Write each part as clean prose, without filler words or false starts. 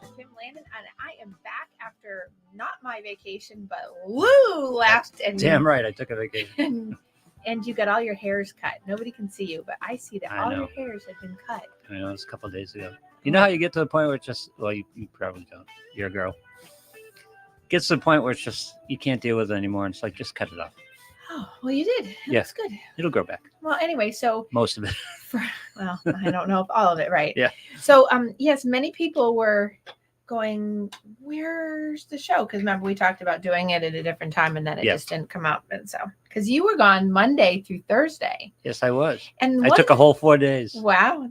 Dr. Kim Lannon, and I am back after not my vacation, but Lou left. And Damn right, I took a vacation. And you got all your hairs cut. Nobody can see you, but I see that all your hairs have been cut. I know, it's a couple of days ago. You know how you get to the point where it's just, well, you probably don't. You're a girl. Gets to the point where it's just, you can't deal with it anymore. And it's like, just cut it off. Oh, well, you did. That's good. It'll grow back. Well, anyway, so. Most of it. Well, I don't know if all of it, right? Yeah. So, yes, many people were going, where's the show? Because remember, we talked about doing it at a different time and then it just didn't come out. And so, because you were gone Monday through Thursday. Yes, I was. And I took a whole 4 days. Wow.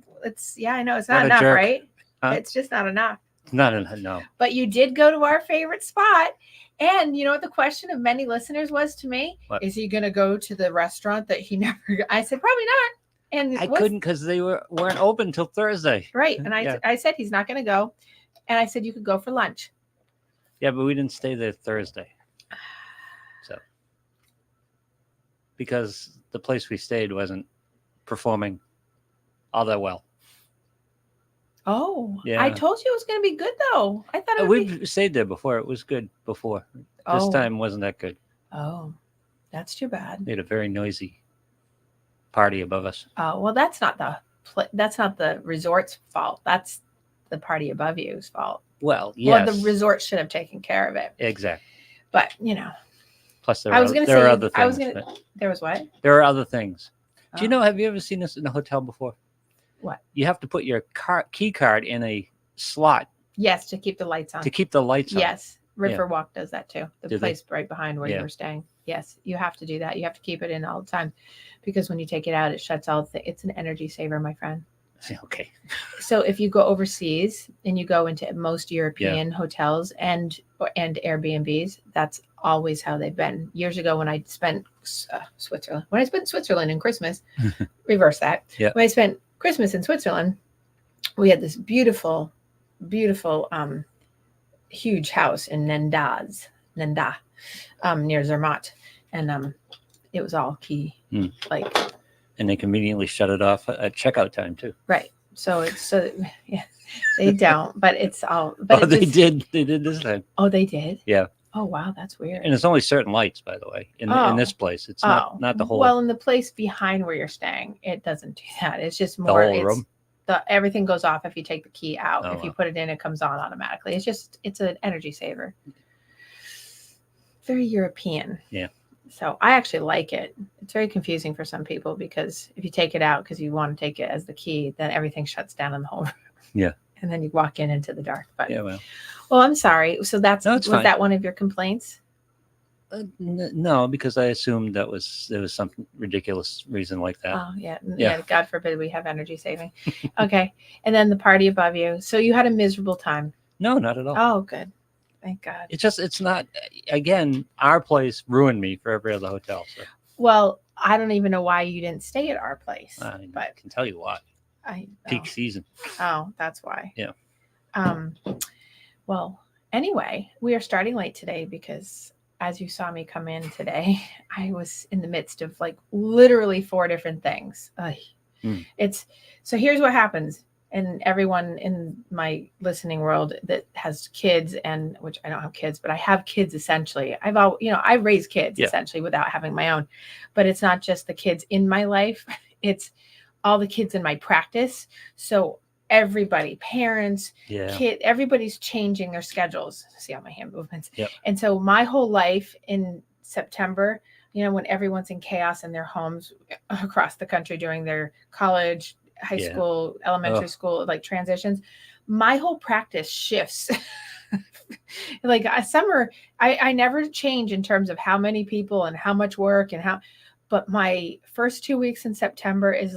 I know it's not enough, right? Huh? It's just not enough. Not enough, no. But you did go to our favorite spot. And you know what the question of many listeners was to me? What? Is he going to go to the restaurant that he never, I said, probably not. And I couldn't because they weren't open until Thursday. Right. And I said, he's not going to go. And I said, you could go for lunch. Yeah, but we didn't stay there Thursday. So, because the place we stayed wasn't performing all that well. Oh, yeah. I told you it was going to be good, though. I thought we've stayed there before. It was good before. This time wasn't that good. Oh, that's too bad. They had a very noisy party above us. Oh, well, that's not the resort's fault. That's the party above you's fault. Well, yes. Well, the resort should have taken care of it. Exactly. But, you know. Plus, there are other things. There was what? There are other things. Do you know, have you ever seen this in a hotel before? What? You have to put your key card in a slot. Yes, to keep the lights on. To keep the lights on. Yes. Riverwalk does that too. The place right behind where you were staying. Yes, you have to do that. You have to keep it in all the time because when you take it out, it shuts all the it's an energy saver, my friend. Okay. So if you go overseas and you go into most European hotels and Airbnbs, that's always how they've been. Years ago when I spent Switzerland in Christmas, reverse that. Yeah. When I spent Christmas in Switzerland, we had this beautiful, huge house in Nenda, near Zermatt. And it was all key. And they conveniently shut it off at checkout time too. Right. So they don't, but it's all. But they did this time. Oh, they did? Yeah. Oh, wow. That's weird. And it's only certain lights, by the way, in this place. It's not the whole. Well, in the place behind where you're staying, it doesn't do that. It's just more. The whole room? Everything goes off if you take the key out. If you put it in, it comes on automatically. It's an energy saver. Very European. Yeah. So I actually like it. It's very confusing for some people because if you take it out because you want to take it as the key, then everything shuts down in the whole room. Yeah. And then you walk into the dark. But yeah, well, I'm sorry. So was that one of your complaints? No, because I assumed there was some ridiculous reason like that. Oh yeah. God forbid we have energy saving. Okay. And then the party above you. So you had a miserable time. No, not at all. Oh, good. Thank God. It's not, again, our place ruined me for every other hotel. So. Well, I don't even know why you didn't stay at our place. But I can tell you why. Peak season. Oh, that's why. Yeah. Well, anyway, we are starting late today because as you saw me come in today, I was in the midst of literally 4 different things. So here's what happens. And everyone in my listening world that has kids, and which I don't have kids, but I have kids essentially. I raise kids essentially without having my own, but it's not just the kids in my life. It's all the kids in my practice. So everybody, parents, kids, everybody's changing their schedules. See all my hand movements. Yep. And so my whole life in September, when everyone's in chaos in their homes across the country doing their college, high school, elementary school, transitions, my whole practice shifts. Summer, I never change in terms of how many people and how much work but my first 2 weeks in September is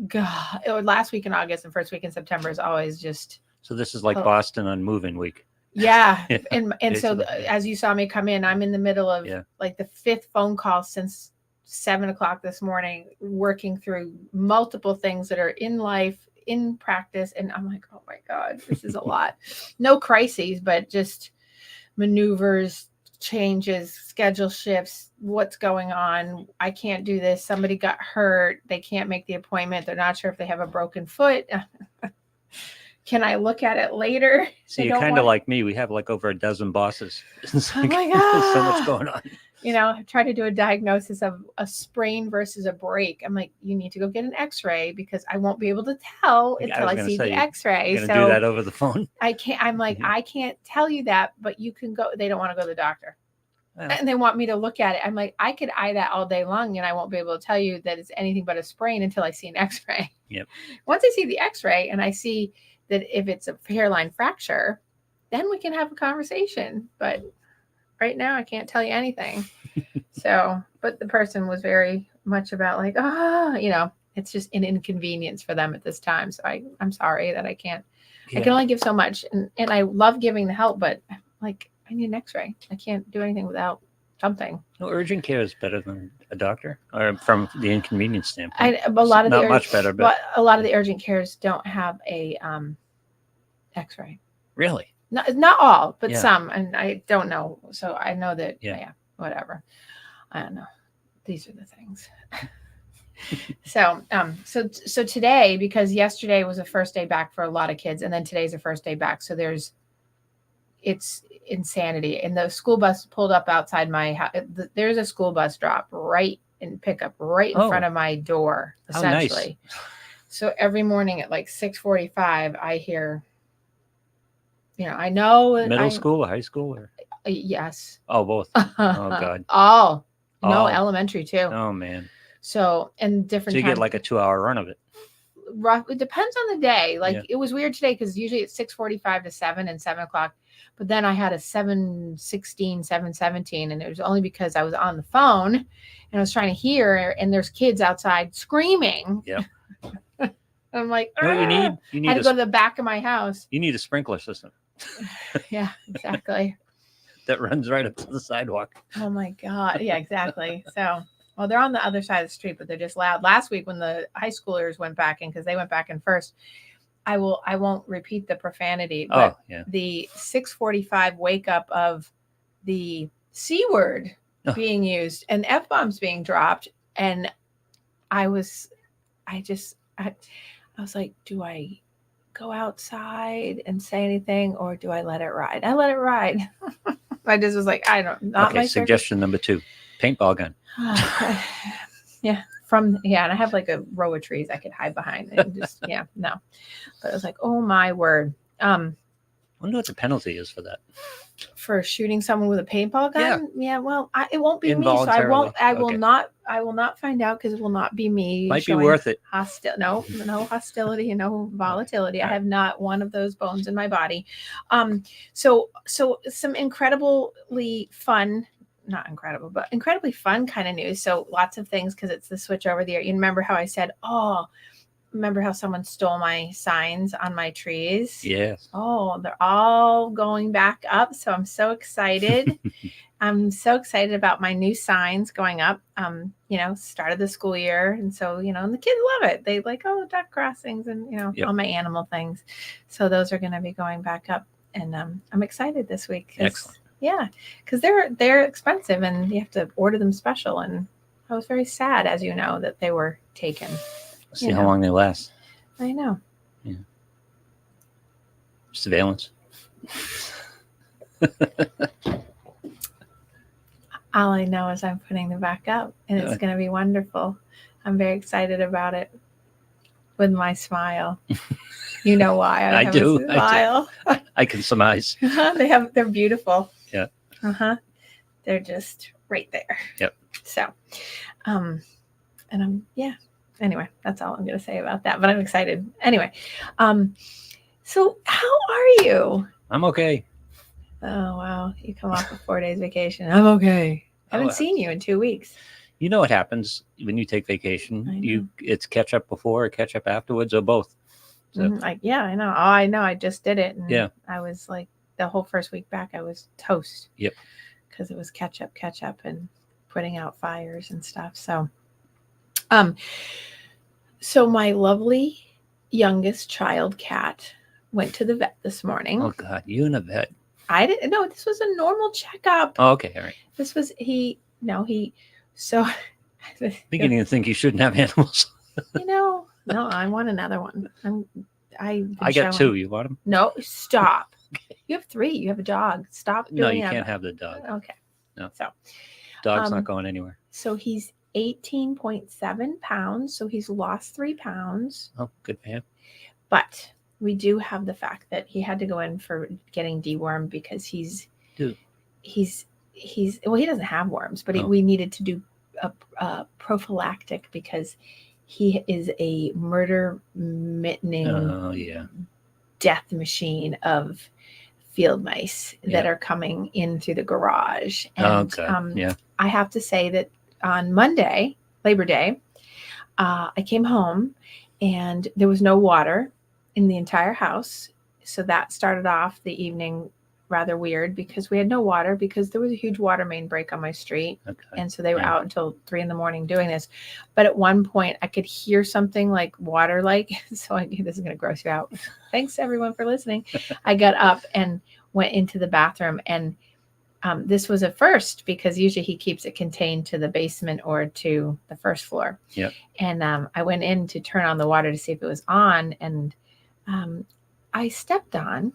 God, last week in August and first week in September is always just. So this is like Boston on moving week. Yeah. And so as you saw me come in, I'm in the middle of the 5th phone call since 7:00 this morning, working through multiple things that are in life, in practice. And I'm like, oh my God, this is a lot. No crises, but just maneuvers, changes, schedule shifts, what's going on. I can't do this. Somebody got hurt. They can't make the appointment. They're not sure if they have a broken foot. Can I look at it later? See, They you're don't kind of want- like me. We have like over a dozen bosses. It's Oh like, my there's so God. much going on. Try to do a diagnosis of a sprain versus a break. I'm like, you need to go get an x-ray because I won't be able to tell I until was I gonna see say, the x-ray. You're gonna do that over the phone. I can't, I'm like, Mhm. I can't tell you that, but you can go. They don't want to go to the doctor. Well. And they want me to look at it. I'm like, I could eye that all day long and I won't be able to tell you that it's anything but a sprain until I see an x-ray. Yep. Once I see the x-ray and I see that if it's a hairline fracture, then we can have a conversation. But right now I can't tell you anything. But the person was very much about like, it's just an inconvenience for them at this time. So I'm sorry that I can't. Yeah. I can only give so much, and I love giving the help, but like I need an x-ray. I can't do anything without something. No, urgent care is better than a doctor, or from the inconvenience standpoint. A lot of not much better, but a lot of the urgent cares don't have a x-ray. really, Not all, but Yeah. some, and I don't know. So I know that. Yeah. Whatever. I don't know. These are the things. So today, because yesterday was the first day back for a lot of kids, and then today's the first day back. So it's insanity. And the school bus pulled up outside my house. There's a school bus drop right and pickup right in front of my door, essentially. Nice. So every morning at like 6:45, I hear. I know Middle school or high school or yes. both. Oh God. No, elementary too. Oh man. So and different. So you get like a 2-hour run of it. Rough. It depends on the day. Like Yeah. It was weird today because usually it's 6:45 to 7 and 7 o'clock. But then I had a 7:16, 7:17, and it was only because I was on the phone and I was trying to hear, and there's kids outside screaming. Yeah. I'm like, You know what you need? You I had need to go to the back of my house. You need a sprinkler system Yeah, exactly. that runs right up to the sidewalk. Oh my God. Yeah, exactly. So, well, they're on the other side of the street, but they're just loud. Last week when the high schoolers went back in, because they went back in first, I won't repeat the profanity, but the 6:45 wake up of the C word being used and F-bombs being dropped. And I was like, do I go outside and say anything or do I let it ride? I let it ride. I just was like, my suggestion number 2, paintball gun. Yeah. And I have like a row of trees I could hide behind and just, no. But I was like, oh my word. I wonder what the penalty is for that. For shooting someone with a paintball gun? Yeah, well, it won't be me. So I will not find out because it will not be me. Might be worth it. No hostility and no volatility. Okay. I have not one of those bones in my body. So some incredibly fun, not incredible, but incredibly fun kind of news. So lots of things because it's the switch over the year. You remember how I said, remember how someone stole my signs on my trees? Yes. Oh, they're all going back up. So I'm so excited. I'm so excited about my new signs going up. Start of the school year. And so, and the kids love it. They like, duck crossings and, all my animal things. So those are going to be going back up. And I'm excited this week. Excellent. Yeah, because they're expensive and you have to order them special. And I was very sad, as you know, that they were taken. See how long they last. I know. Yeah. Surveillance. All I know is I'm putting them back up and it's going to be wonderful. I'm very excited about it with my smile. You know why I have a smile. I can surmise. They're beautiful. Yeah. They're just right there. Yep. So, anyway, that's all I'm going to say about that, but I'm excited. Anyway, so how are you? I'm okay. Oh, wow. You come off a 4 days vacation. I'm okay. I haven't seen you in 2 weeks. You know what happens when you take vacation? It's catch up before or catch up afterwards or both. So. I know. Oh, I know. I just did it. And yeah. I was like, the whole first week back, I was toast. Yep. Because it was catch up and putting out fires and stuff. So, so my lovely youngest child cat went to the vet this morning. Oh God, you and a vet. I didn't know this was a normal checkup. Oh, okay. All right. This was so beginning to think you shouldn't have animals. No, I want another one. I got 2. You want them? No, stop. You have 3. You have a dog. Stop doing No, you that. can't have the dog. Okay. No. So Dog's not going anywhere. So he's 18.7 pounds. So he's lost 3 pounds. Oh, good for him. But we do have the fact that he had to go in for getting dewormed because he's well, he doesn't have worms, but we needed to do a prophylactic because he is a murder mittening death machine of field mice that are coming in through the garage. And I have to say that on Monday, Labor Day, I came home and there was no water in the entire house. So that started off the evening rather weird because we had no water because there was a huge water main break on my street. Okay. And so they were out until 3 a.m. doing this. But at one point I could hear something like water, so I knew this is going to gross you out. Thanks everyone for listening. I got up and went into the bathroom, and this was a first because usually he keeps it contained to the basement or to the first floor. Yep. And I went in to turn on the water to see if it was on, and I stepped on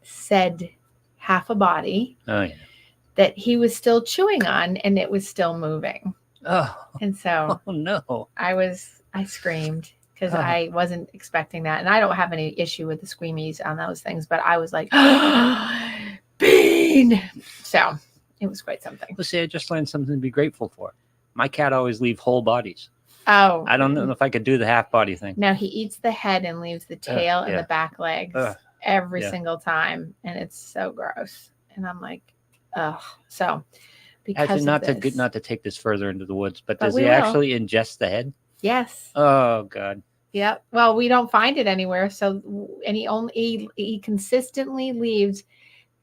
said half a body that he was still chewing on, and it was still moving. Oh, and so no, I screamed because I wasn't expecting that, and I don't have any issue with the squeamies on those things, but I was like, Bean. So it was quite something. Let's see, I just learned something to be grateful for. My cat always leaves whole bodies. Oh, I don't know if I could do the half body thing. No, he eats the head and leaves the tail and the back legs every single time, and it's so gross. And I'm like, ugh. So because not to take this further into the woods, but does he actually ingest the head? Yes. Oh God. Yep. Well, we don't find it anywhere, so and he consistently leaves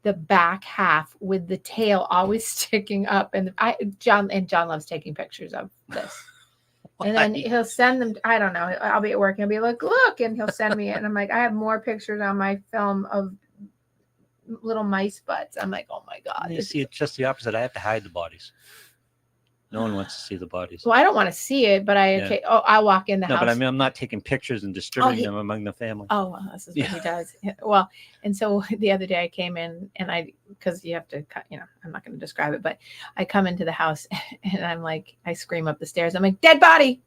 the back half with the tail always sticking up, and John loves taking pictures of this. And then he'll send them. I don't know. I'll be at work and he'll be like, look, and he'll send me it. And I'm like, I have more pictures on my film of little mice butts. I'm like, oh my God. You see, it's just the opposite. I have to hide the bodies. No one wants to see the bodies. Well, I don't want to see it, but I'll walk in the house. No, but I mean, I'm not taking pictures and distributing them among the family. Oh, well, this is what he does. Well, and so the other day I came in and because you have to cut, I'm not going to describe it, but I come into the house and I'm like, I scream up the stairs. I'm like, dead body.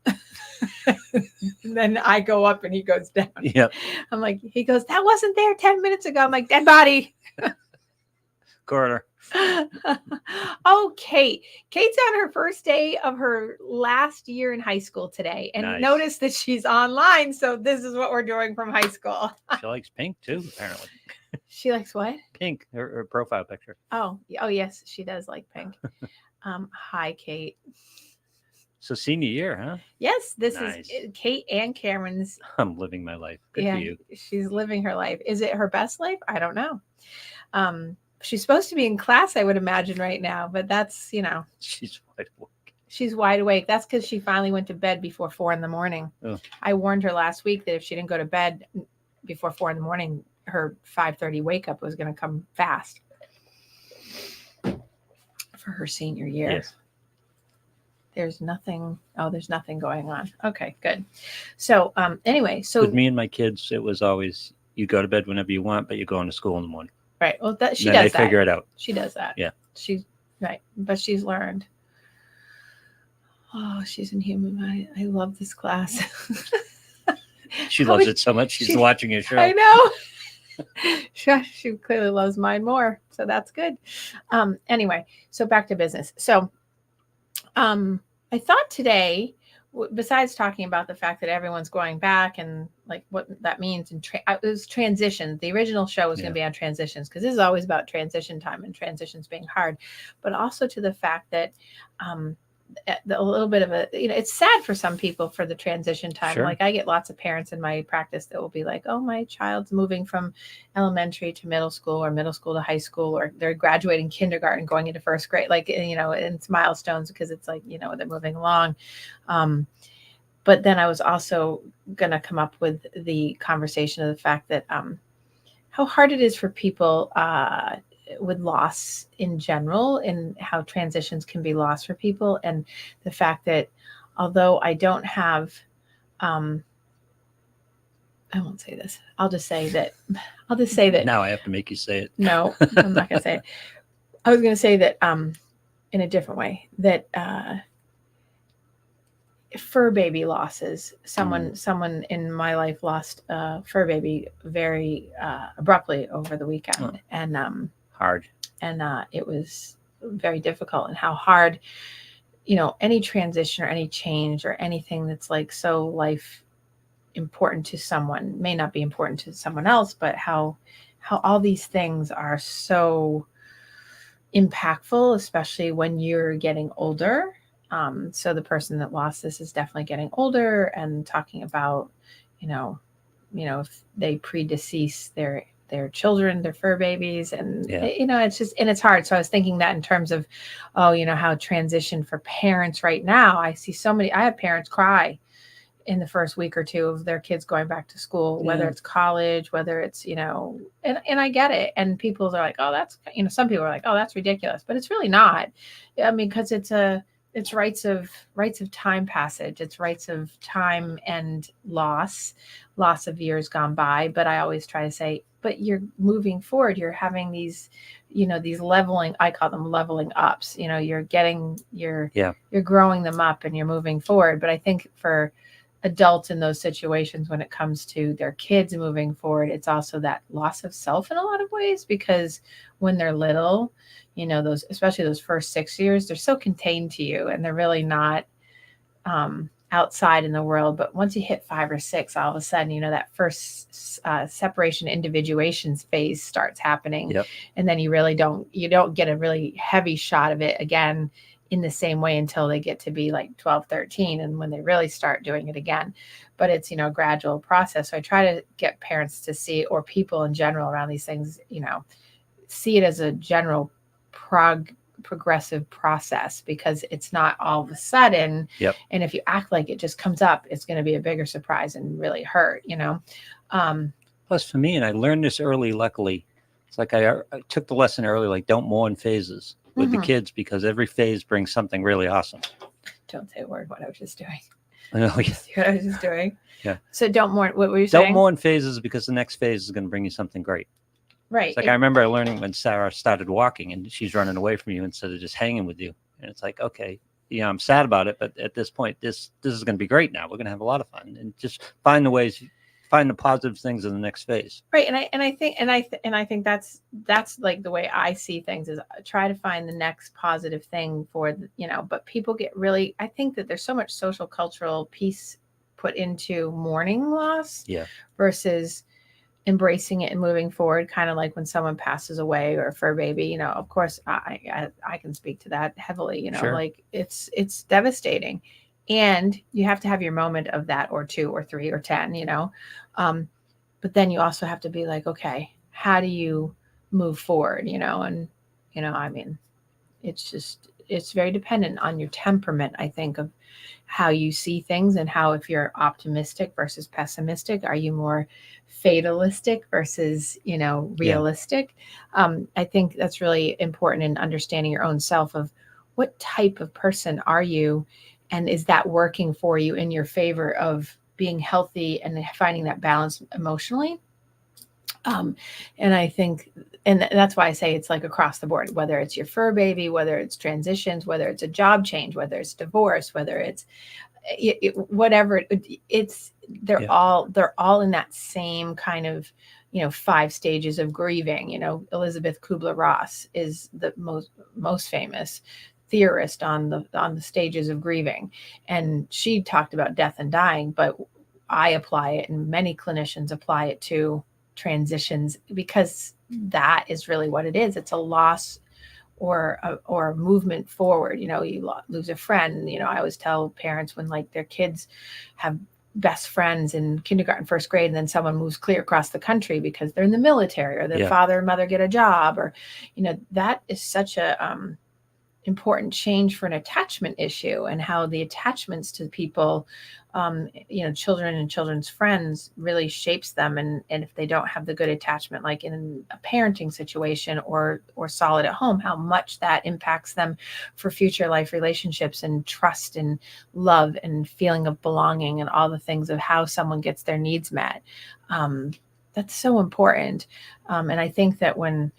And then I go up and he goes down. Yep. I'm like, he goes, that wasn't there 10 minutes ago. I'm like, dead body. Corridor. Oh, Kate. Kate's on her first day of her last year in high school today. And notice that she's online. So this is what we're doing from high school. She likes pink too, apparently. She likes what? Pink, her profile picture. Oh, yes, she does like pink. Hi, Kate. So senior year, huh? Yes, this is Kate and Cameron's. I'm living my life. Good for you. She's living her life. Is it her best life? I don't know. She's supposed to be in class, I would imagine, right now, but that's, She's wide awake. She's wide awake. That's because she finally went to bed before 4 a.m. Oh. I warned her last week that if she didn't go to bed before 4 a.m, her 5:30 wake up was going to come fast for her senior year. Yes. There's nothing going on. Okay, good. So anyway, with me and my kids, it was always, you go to bed whenever you want, but you're going to school in the morning. Right. Well, she does that. They figure it out. She does that. Yeah. She's right. But she's learned. Oh, she's in human. I love this class. She loves it so much. She's watching your show. I know. She clearly loves mine more. So that's good. Anyway, so back to business. So I thought today, besides talking about the fact that everyone's going back and like what that means, and it was transition. The original show was going to be on transitions because this is always about transition time and transitions being hard, but also to the fact that a little bit of it's sad for some people for the transition time. Sure. Like I get lots of parents in my practice that will be like, oh, my child's moving from elementary to middle school or middle school to high school, or they're graduating kindergarten, going into first grade, like, and it's milestones because it's like, they're moving along. But then I was also going to come up with the conversation of the fact that how hard it is for people with loss in general, and how transitions can be lost for people. And the fact that although I don't have I won't say this. I'll just say that Now I have to make you say it. no, I'm not going to say it. I was going to say that in a different way, that fur baby losses. Someone in my life lost a fur baby very abruptly over the weekend, and hard. And it was very difficult, and how hard, any transition or any change or anything that's like so life important to someone may not be important to someone else, but how all these things are so impactful, especially when you're getting older. So the person that lost this is definitely getting older, and talking about, if they predecease their children, their fur babies, and it's just, and it's hard. So I was thinking that in terms of, how transition for parents right now. I have parents cry in the first week or two of their kids going back to school, whether it's college, whether it's, and I get it. And people are like, oh, that's, some people are like, oh, that's ridiculous, but it's really not. I mean, because it's rites of time passage. It's rites of time and loss of years gone by. But I always try to say, but you're moving forward. You're having these, these leveling, I call them leveling ups. You're growing them up and you're moving forward. But I think for adults in those situations, when it comes to their kids moving forward, it's also that loss of self in a lot of ways, because when they're little, those, especially those first 6 years, they're so contained to you and they're really not outside in the world. But once you hit 5 or 6, all of a sudden, that first separation individuations phase starts happening. And then you don't get a really heavy shot of it again in the same way until they get to be like 12, 13, and when they really start doing it again. But it's, a gradual process. So I try to get parents to see, or people in general around these things, see it as a general progressive process, because it's not all of a sudden. And if you act like it just comes up, it's going to be a bigger surprise and really hurt, Plus for me, and I learned this early, luckily, it's like I took the lesson early, like don't mourn phases with the kids, because every phase brings something really awesome. Don't say a word. What I was just doing. I know. What I was just doing. Yeah. So don't mourn. What were you saying? Don't mourn phases, because the next phase is going to bring you something great. Right. It's like I remember learning when Sarah started walking and she's running away from you instead of just hanging with you. And it's like, okay, I'm sad about it, but at this point, this is going to be great now. We're going to have a lot of fun, and just find the positive things in the next phase. Right. And I think that's like the way I see things, is try to find the next positive thing for, but people get really, I think that there's so much social cultural piece put into mourning loss versus embracing it and moving forward. Kind of like when someone passes away, or a fur baby, of course I can speak to that heavily, like it's devastating. And you have to have your moment of that, or 2 or 3 or 10, but then you also have to be like, okay, how do you move forward, and, I mean, it's very dependent on your temperament, I think, of how you see things, and how, if you're optimistic versus pessimistic, are you more fatalistic versus, realistic? I think that's really important in understanding your own self, of what type of person are you, and is that working for you in your favor of being healthy and finding that balance emotionally? And I think, and that's why I say it's like across the board, whether it's your fur baby, whether it's transitions, whether it's a job change, whether it's divorce, whether it's whatever it's, they're all in that same kind of, 5 stages of grieving. Elizabeth Kubler-Ross is the most famous theorist on the stages of grieving, and she talked about death and dying, but I apply it, and many clinicians apply it to transitions, because that is really what it is. It's a loss or a movement forward. You lose a friend. I always tell parents, when like their kids have best friends in kindergarten, first grade, and then someone moves clear across the country because they're in the military, or their father and mother get a job, or that is such a important change for an attachment issue, and how the attachments to people, children and children's friends, really shapes them. And if they don't have the good attachment, like in a parenting situation or solid at home, how much that impacts them for future life relationships and trust and love and feeling of belonging and all the things of how someone gets their needs met. That's so important. And I think that when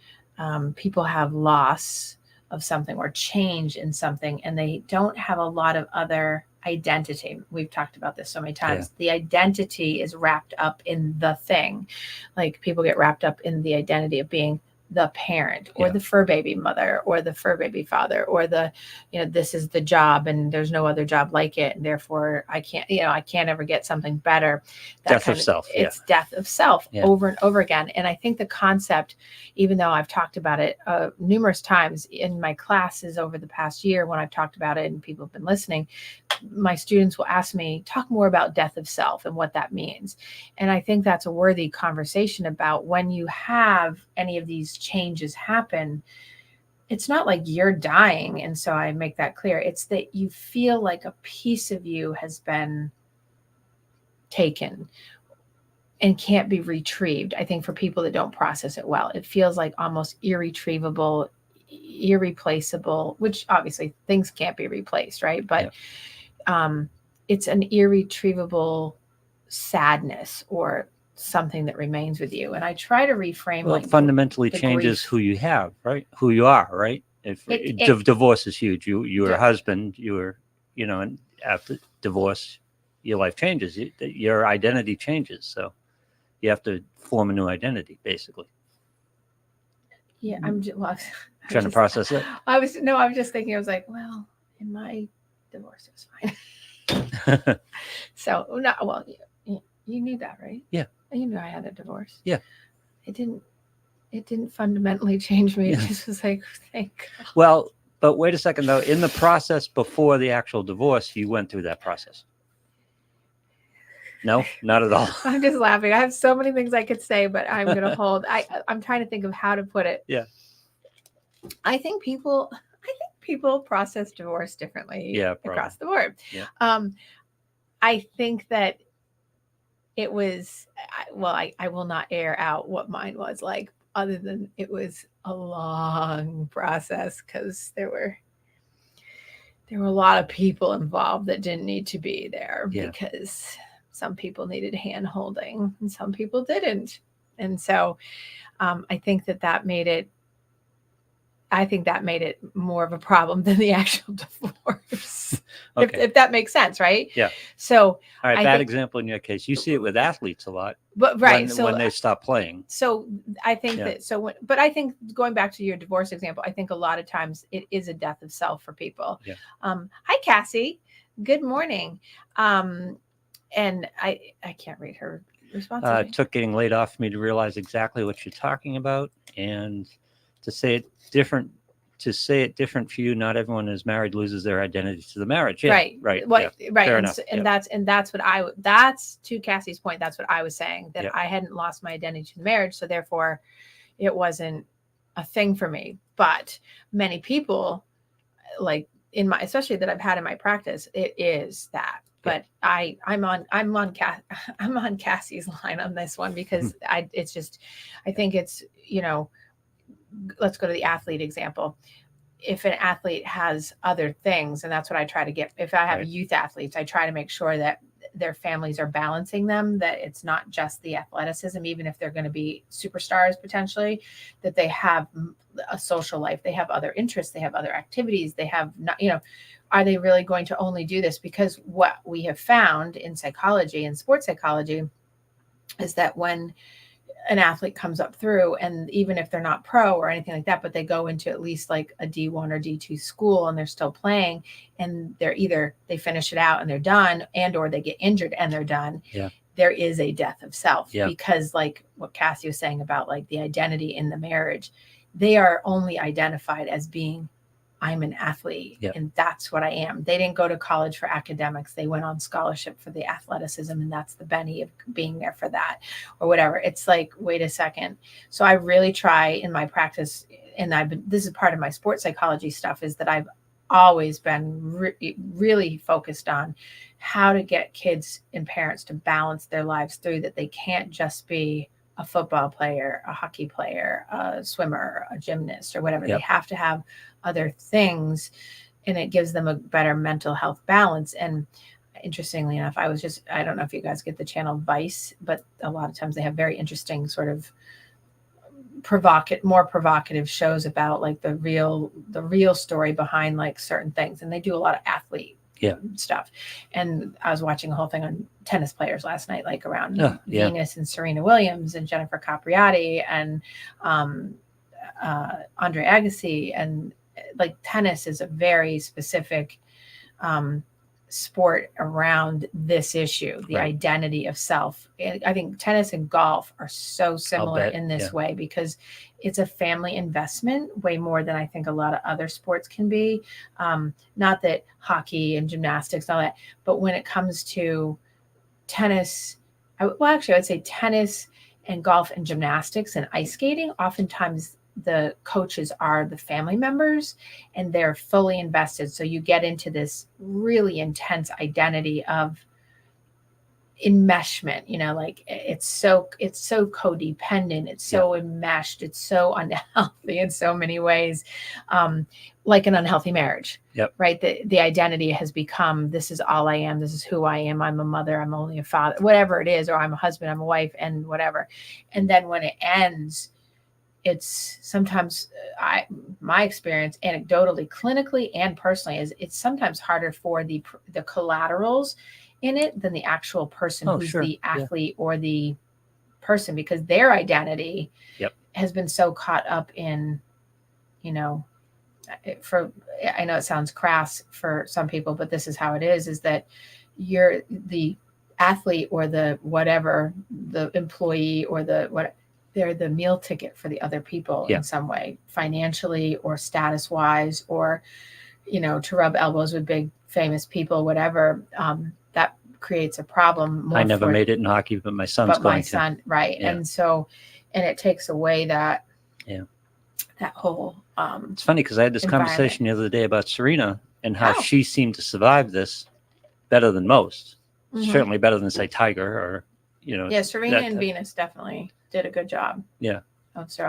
people have loss of something or change in something, and they don't have a lot of other identity. We've talked about this so many times. The identity is wrapped up in the thing. Like people get wrapped up in the identity of being the parent or the fur baby mother or the fur baby father, or this is the job and there's no other job like it. And therefore I can't ever get something better. Death of self. It's death of self over and over again. And I think the concept, even though I've talked about it numerous times in my classes over the past year, when I've talked about it and people have been listening, my students will ask me, talk more about death of self and what that means. And I think that's a worthy conversation about when you have any of these changes happen. It's not like you're dying. And so I make that clear. It's that you feel like a piece of you has been taken and can't be retrieved. I think for people that don't process it well, it feels like almost irretrievable, irreplaceable, which obviously things can't be replaced, right? But it's an irretrievable sadness or something that remains with you. And I try to reframe. Well, it fundamentally changes who you have, right? Who you are, right? If divorce is huge, you were a husband, you were, and after divorce, your life changes, your identity changes. So you have to form a new identity, basically. Yeah, trying to process it. I was just thinking, I was like, well, in my divorce, it was fine. So, no, well, you knew that, right? Yeah. You knew I had a divorce. Yeah. It didn't fundamentally change me. It just was like, thank God. Well, but wait a second, though. In the process before the actual divorce, you went through that process. No, not at all. I'm just laughing. I have so many things I could say, but I'm going to hold. I'm trying to think of how to put it. Yeah. I think people process divorce differently across the board. Yeah. I think that it was, I will not air out what mine was like, other than it was a long process, because there were a lot of people involved that didn't need to be there, because some people needed hand holding and some people didn't. And so I think that made it more of a problem than the actual divorce. Okay. If that makes sense, right? Yeah. So, all right, bad example in your case. You see it with athletes a lot, but when they stop playing. So I think but I think going back to your divorce example, I think a lot of times it is a death of self for people. Yeah. Hi, Cassie. Good morning. And I can't read her response. It took getting laid off for me to realize exactly what you're talking about, and to say it different for you. Not everyone who's married loses their identity to the marriage. Yeah, right. Right. Fair enough. That's to Cassie's point. That's what I was saying, that I hadn't lost my identity to the marriage. So therefore it wasn't a thing for me. But many people, like especially that I've had in my practice, it is that. But I'm on Cassie's line on this one, because I think it's, let's go to the athlete example. If an athlete has other things, and that's what I try to get, if I have youth athletes, I try to make sure that their families are balancing them, that it's not just the athleticism, even if they're going to be superstars potentially, that they have a social life, they have other interests, they have other activities, they have not, are they really going to only do this? Because what we have found in psychology and sports psychology is that when an athlete comes up through, and even if they're not pro or anything like that, but they go into at least like a D1 or D2 school and they're still playing, and they finish it out and they're done, and or they get injured and they're done. Yeah. There is a death of self, because like what Cassie was saying about like the identity in the marriage, they are only identified as being, I'm an athlete and that's what I am. They didn't go to college for academics. They went on scholarship for the athleticism, and that's the Benny of being there for that or whatever. It's like, wait a second. So I really try in my practice, and this is part of my sports psychology stuff, is that always been really focused on how to get kids and parents to balance their lives through, that they can't just be a football player, a hockey player, a swimmer, a gymnast, or whatever. They have to have other things, and it gives them a better mental health balance. And interestingly enough, I don't know if you guys get the channel Vice, but a lot of times they have very interesting sort of more provocative shows about like the real story behind like certain things. And they do a lot of athlete stuff. And I was watching a whole thing on tennis players last night, like around Venus and Serena Williams and Jennifer Capriati and Andre Agassi. And like tennis is a very specific sport around this issue, the identity of self. I think tennis and golf are so similar in this way, because it's a family investment way more than I think a lot of other sports can be. Not that hockey and gymnastics and all that, but when it comes to tennis, I would say tennis and golf and gymnastics and ice skating, oftentimes the coaches are the family members and they're fully invested. So you get into this really intense identity of enmeshment, like it's so codependent. It's so enmeshed. It's so unhealthy in so many ways. Like an unhealthy marriage, right? The identity has become, this is all I am. This is who I am. I'm a mother. I'm only a father, whatever it is, or I'm a husband, I'm a wife, and whatever. And then when it ends, it's sometimes my experience anecdotally, clinically, and personally is it's sometimes harder for the collaterals in it than the actual person who's the athlete or the person, because their identity has been so caught up in, I know it sounds crass for some people, but this is how it is that you're the athlete or the whatever, the employee or the what, they're the meal ticket for the other people in some way, financially or status wise, or, to rub elbows with big famous people, whatever. That creates a problem. I never made it in hockey, but my son's going to. Right. Yeah. And so, and it takes away that, that whole, it's funny because I had this conversation the other day about Serena and how she seemed to survive this better than most. Certainly better than, say, Tiger or, Serena and Venus definitely did a good job. Yeah.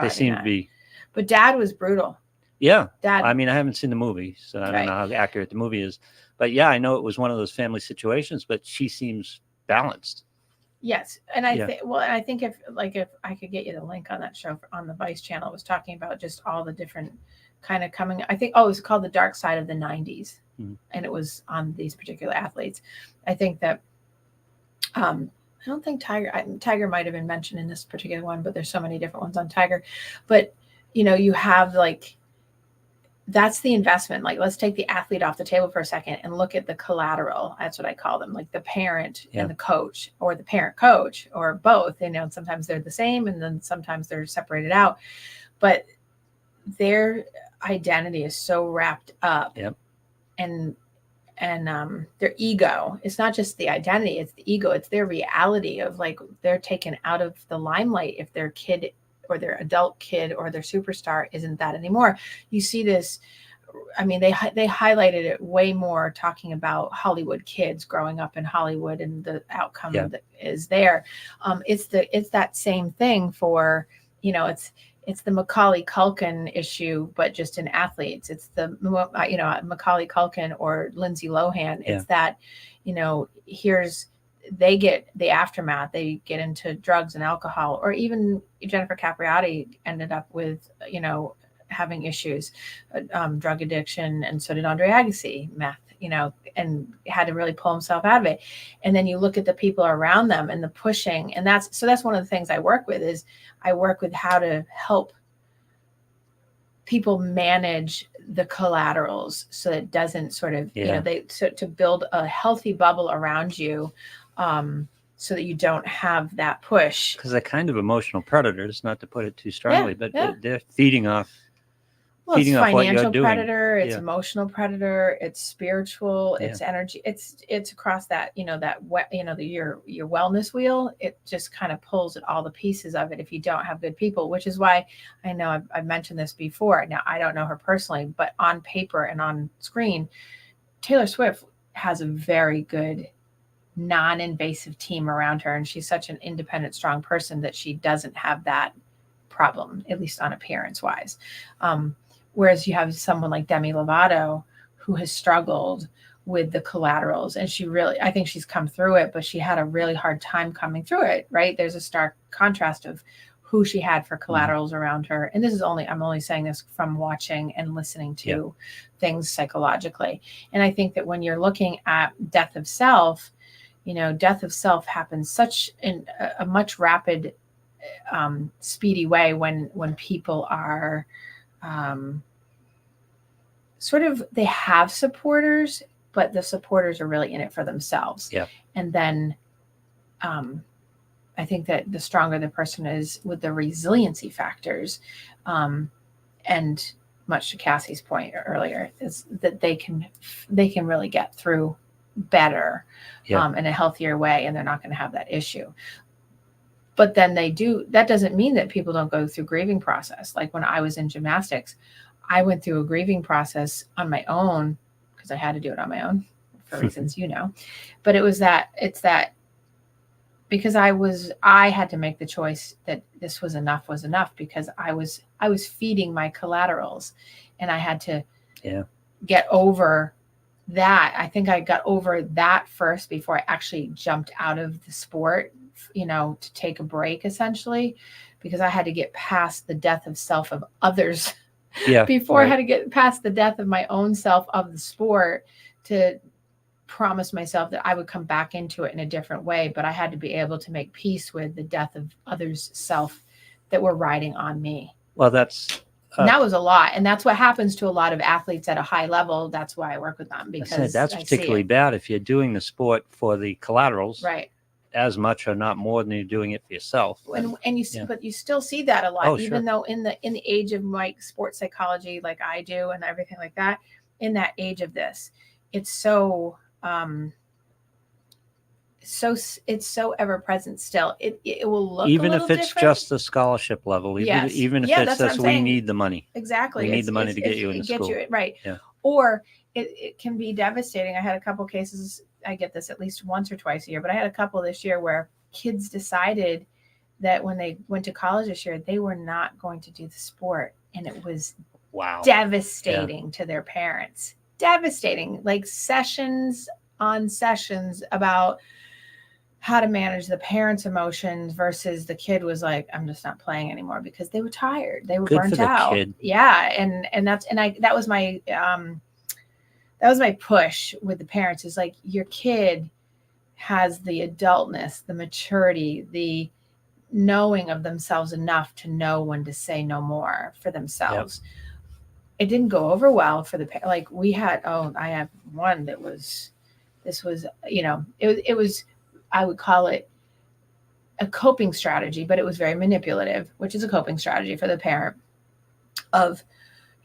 They seem to be. But Dad was brutal. Yeah. Dad. I mean, I haven't seen the movie, so I don't know how accurate the movie is. But I know it was one of those family situations, but she seems balanced. Yes. And I think if I could get you the link on that show on the Vice channel, it was talking about just all the different kind of coming, I think, it was called The Dark Side of the 90s. And it was on these particular athletes. I think that, I don't think Tiger might have been mentioned in this particular one, but there's so many different ones on Tiger. But, you have that's the investment. Like, let's take the athlete off the table for a second and look at the collateral. That's what I call them, like the parent and the coach, or the parent coach, or both. Sometimes they're the same and then sometimes they're separated out. But their identity is so wrapped up and their ego. It's not just the identity, it's the ego. It's their reality of like, they're taken out of the limelight if their kid or their adult kid or their superstar isn't that anymore. You see this, I mean, they highlighted it way more, talking about Hollywood kids growing up in Hollywood and the outcome that is there. It's that same thing for, it's the Macaulay Culkin issue, but just in athletes. It's the, Macaulay Culkin or Lindsay Lohan. It's that, they get the aftermath. They get into drugs and alcohol, or even Jennifer Capriati ended up with, having issues, drug addiction. And so did Andre Agassi, meth, and had to really pull himself out of it. And then you look at the people around them and the pushing. And that's one of the things I work with is I work with how to help people manage the collaterals so that it doesn't sort of, to build a healthy bubble around you, so that you don't have that push. Because they're kind of emotional predators, not to put it too strongly, but they're feeding off Well, it's feeding off what you're financial doing. predator, it's Yeah. emotional predator, it's spiritual, Yeah. it's energy, it's across that, your wellness wheel. It just kind of pulls at all the pieces of it if you don't have good people, which is why I know I've mentioned this before. Now, I don't know her personally, but on paper and on screen, Taylor Swift has a very good non-invasive team around her, and she's such an independent, strong person that she doesn't have that problem, at least on appearance wise. Whereas you have someone like Demi Lovato who has struggled with the collaterals, and I think she's come through it, but she had a really hard time coming through it, right? There's a stark contrast of who she had for collaterals around her. And I'm only saying this from watching and listening to things psychologically. And I think that when you're looking at death of self, death of self happens such in a much rapid, speedy way when people are sort of, they have supporters, but the supporters are really in it for themselves. Yeah. And then I think that the stronger the person is with the resiliency factors, and much to Cassie's point earlier, is that they can really get through better, in a healthier way, and they're not going to have that issue. But then that doesn't mean that people don't go through grieving process. Like when I was in gymnastics, I went through a grieving process on my own because I had to do it on my own for reasons, but it's that because I had to make the choice that this was enough because I was feeding my collaterals, and I had to get over that. I think I got over that first before I actually jumped out of the sport, to take a break, essentially, because I had to get past the death of self of others before I had to get past the death of my own self of the sport to promise myself that I would come back into it in a different way. But I had to be able to make peace with the death of others' self that were riding on me. Well, that was a lot. And that's what happens to a lot of athletes at a high level. That's why I work with them, because that's particularly bad if you're doing the sport for the collaterals. Right. As much or not more than you're doing it for yourself. And you but you still see that a lot, even though in the age of like sports psychology, like I do, and everything like that, in that age of this, it's so it's so ever present still. It will look even a if it's different. Just the scholarship level, even if it says we need the money. Exactly. We need the money to get you into school. Right. Yeah. Or it can be devastating. I had a couple cases, I get this at least once or twice a year, but I had a couple this year where kids decided that when they went to college this year, they were not going to do the sport. And it was devastating to their parents. Devastating. Like sessions on sessions about how to manage the parents' emotions versus the kid was like, I'm just not playing anymore because they were tired. They were burnt out. Kid. Yeah. And that was my push with the parents, is like, your kid has the adultness, the maturity, the knowing of themselves enough to know when to say no more for themselves. It didn't go over well for I have one that was, it was, I would call it a coping strategy, but it was very manipulative, which is a coping strategy for the parent of,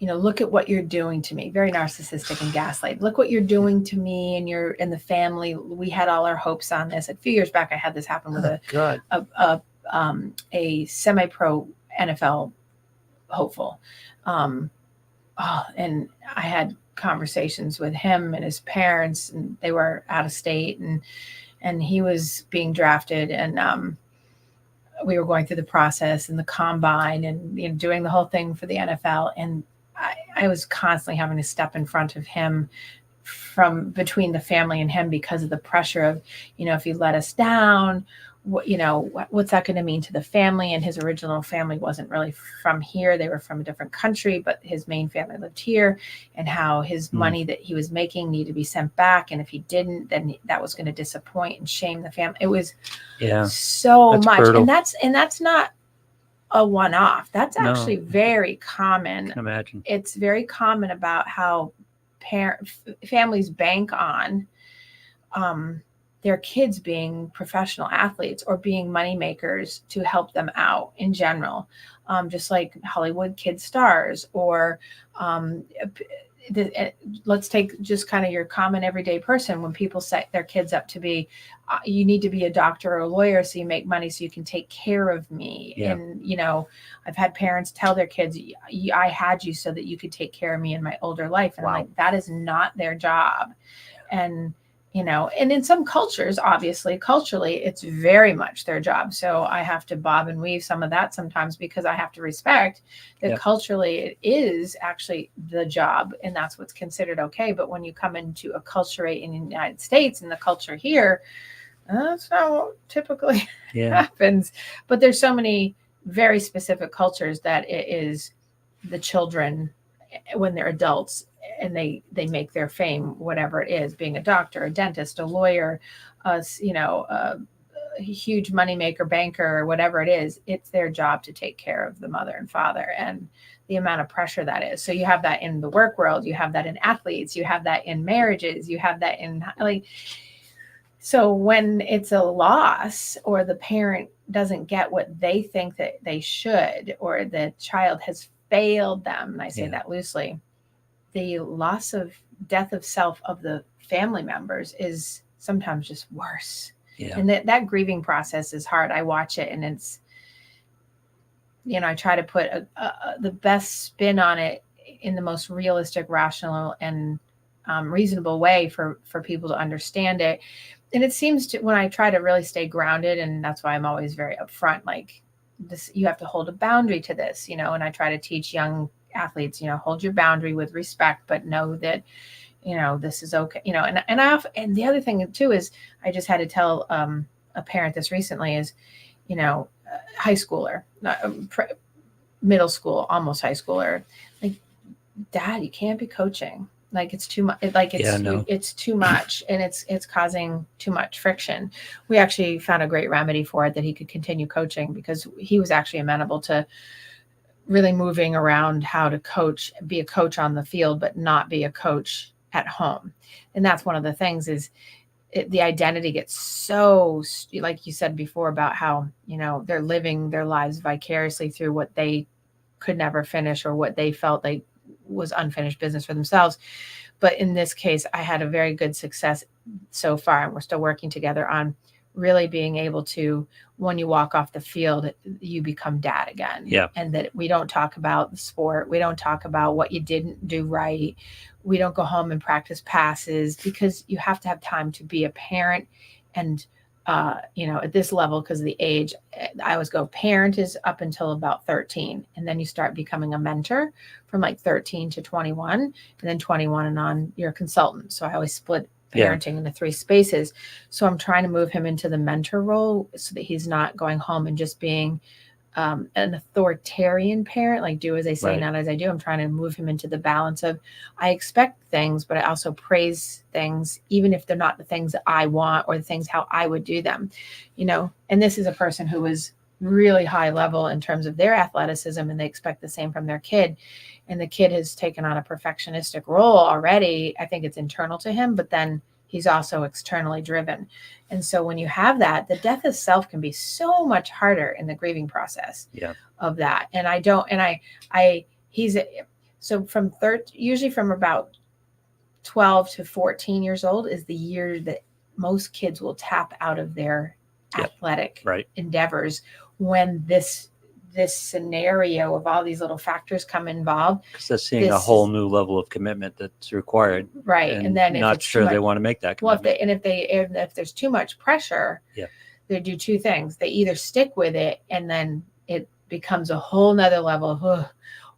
look at what you're doing to me. Very narcissistic and gaslight. Look what you're doing to me and the family. We had all our hopes on this. A few years back, I had this happen with a semi-pro NFL hopeful. And I had conversations with him and his parents, and they were out of state, and he was being drafted, and we were going through the process and the combine and doing the whole thing for the NFL. And I was constantly having to step in front of him from between the family and him because of the pressure of, if he let us down, what's that going to mean to the family? And his original family wasn't really from here. They were from a different country, but his main family lived here, and how his money that he was making needed to be sent back. And if he didn't, then that was going to disappoint and shame the family. It was so much. Brutal. And that's not a one-off. That's actually very common. I can imagine. It's very common about how families bank on their kids being professional athletes or being money makers to help them out in general. Just like Hollywood kid stars, or let's take just kind of your common everyday person. When people set their kids up to be, you need to be a doctor or a lawyer so you make money so you can take care of me. Yeah. And, I've had parents tell their kids, I had you so that you could take care of me in my older life. And Wow. I'm like, that is not their job. And, and in some cultures, obviously, culturally, it's very much their job. So I have to bob and weave some of that sometimes, because I have to respect that Yep. culturally it is actually the job, and that's what's considered okay. But when you come into a culture in the United States and the culture here, that's not what typically happens. But there's so many very specific cultures that it is the children, when they're adults, and they make their fame, whatever it is, being a doctor, a dentist, a lawyer, a huge moneymaker, banker, or whatever it is, it's their job to take care of the mother and father, and the amount of pressure that is. So you have that in the work world, you have that in athletes, you have that in marriages, you have that in so when it's a loss, or the parent doesn't get what they think that they should, or the child has failed them, and I say that loosely, the loss of death of self of the family members is sometimes just worse. Yeah. And that grieving process is hard. I watch it, and it's, I try to put the best spin on it in the most realistic, rational, and reasonable way for people to understand it. And it seems to, when I try to really stay grounded, and that's why I'm always very upfront, like this, you have to hold a boundary to this, and I try to teach young athletes, hold your boundary with respect, but know that, this is okay, and the other thing too is, I just had to tell a parent this recently is, high schooler, middle school, almost high schooler, like, Dad, you can't be coaching. Like, it's too much. It's too much, and it's causing too much friction. We actually found a great remedy for it, that he could continue coaching, because he was actually amenable to really moving around how to coach, be a coach on the field, but not be a coach at home. And that's one of the things is the identity gets so, like you said before, about how, they're living their lives vicariously through what they could never finish, or what they felt like was unfinished business for themselves. But in this case, I had a very good success so far, and we're still working together on really being able to, when you walk off the field, you become dad again. Yeah. And that we don't talk about the sport. We don't talk about what you didn't do right. We don't go home and practice passes, because you have to have time to be a parent. And, at this level, because of the age, I always go, parent is up until about 13. And then you start becoming a mentor from like 13 to 21, and then 21 and on, you're a consultant. So I always split parenting into 3 spaces. So I'm trying to move him into the mentor role, so that he's not going home and just being an authoritarian parent, like do as I say, not as I do. I'm trying to move him into the balance of, I expect things, but I also praise things, even if they're not the things that I want, or the things how I would do them, and this is a person who was really high level in terms of their athleticism, and they expect the same from their kid. And the kid has taken on a perfectionistic role already. I think it's internal to him, but then he's also externally driven. And so when you have that, the death of self can be so much harder in the grieving process of that. And so usually from about 12 to 14 years old is the year that most kids will tap out of their athletic endeavors, when this scenario of all these little factors come involved. Because they're seeing a whole new level of commitment that's required. Right. And then not sure they want to make that commitment. If there's too much pressure, they do 2 things. They either stick with it, and then it becomes a whole nother level of,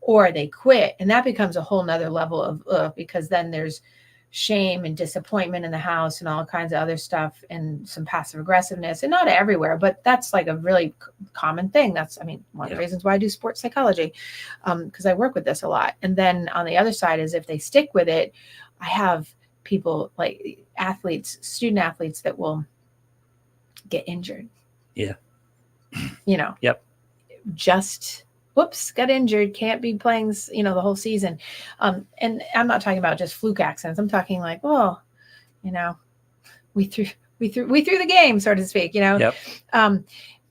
or they quit, and that becomes a whole nother level of, because then there's shame and disappointment in the house and all kinds of other stuff, and some passive aggressiveness, and not everywhere, but that's like a really common thing. That's, one of the reasons why I do sports psychology, because I work with this a lot. And then on the other side is, if they stick with it, I have people like student athletes that will get injured. Just whoops, got injured, can't be playing, the whole season. And I'm not talking about just fluke accidents. I'm talking like, we we threw the game, so to speak, Yep.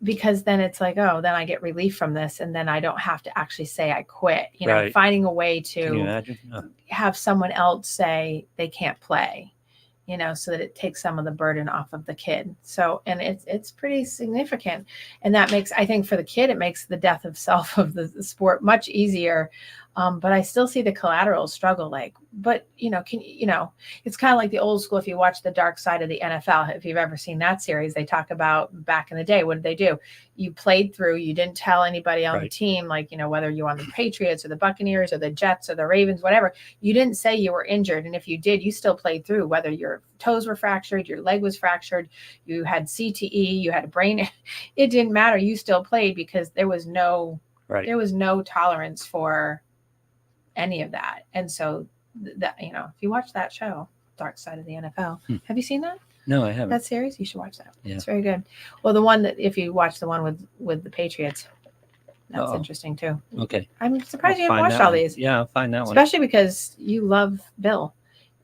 Because then it's like, oh, then I get relief from this, and then I don't have to actually say I quit. Right. Finding a way Can you to imagine? Oh. have someone else say they can't play, so that it takes some of the burden off of the kid. So, and it's pretty significant, and that makes, I think, for the kid, it makes the death of self of the sport much easier. But I still see the collateral struggle. But it's kind of like the old school. If you watch The Dark Side of the NFL, if you've ever seen that series, they talk about back in the day, what did they do? You played through, you didn't tell anybody on the team, whether you're on the Patriots or the Buccaneers or the Jets or the Ravens, whatever, you didn't say you were injured. And if you did, you still played through, whether your toes were fractured, your leg was fractured, you had CTE, you had a brain, it didn't matter. You still played because there was no tolerance for any of that. And so that, if you watch that show, Dark Side of the NFL, have you seen that? No, I haven't. That series, you should watch that. Yeah. It's very good. Well, the one that, if you watch the one with the Patriots, that's interesting too. Okay. I'm surprised you haven't watched all these. Yeah, I'll find that one. Especially because you love Bill.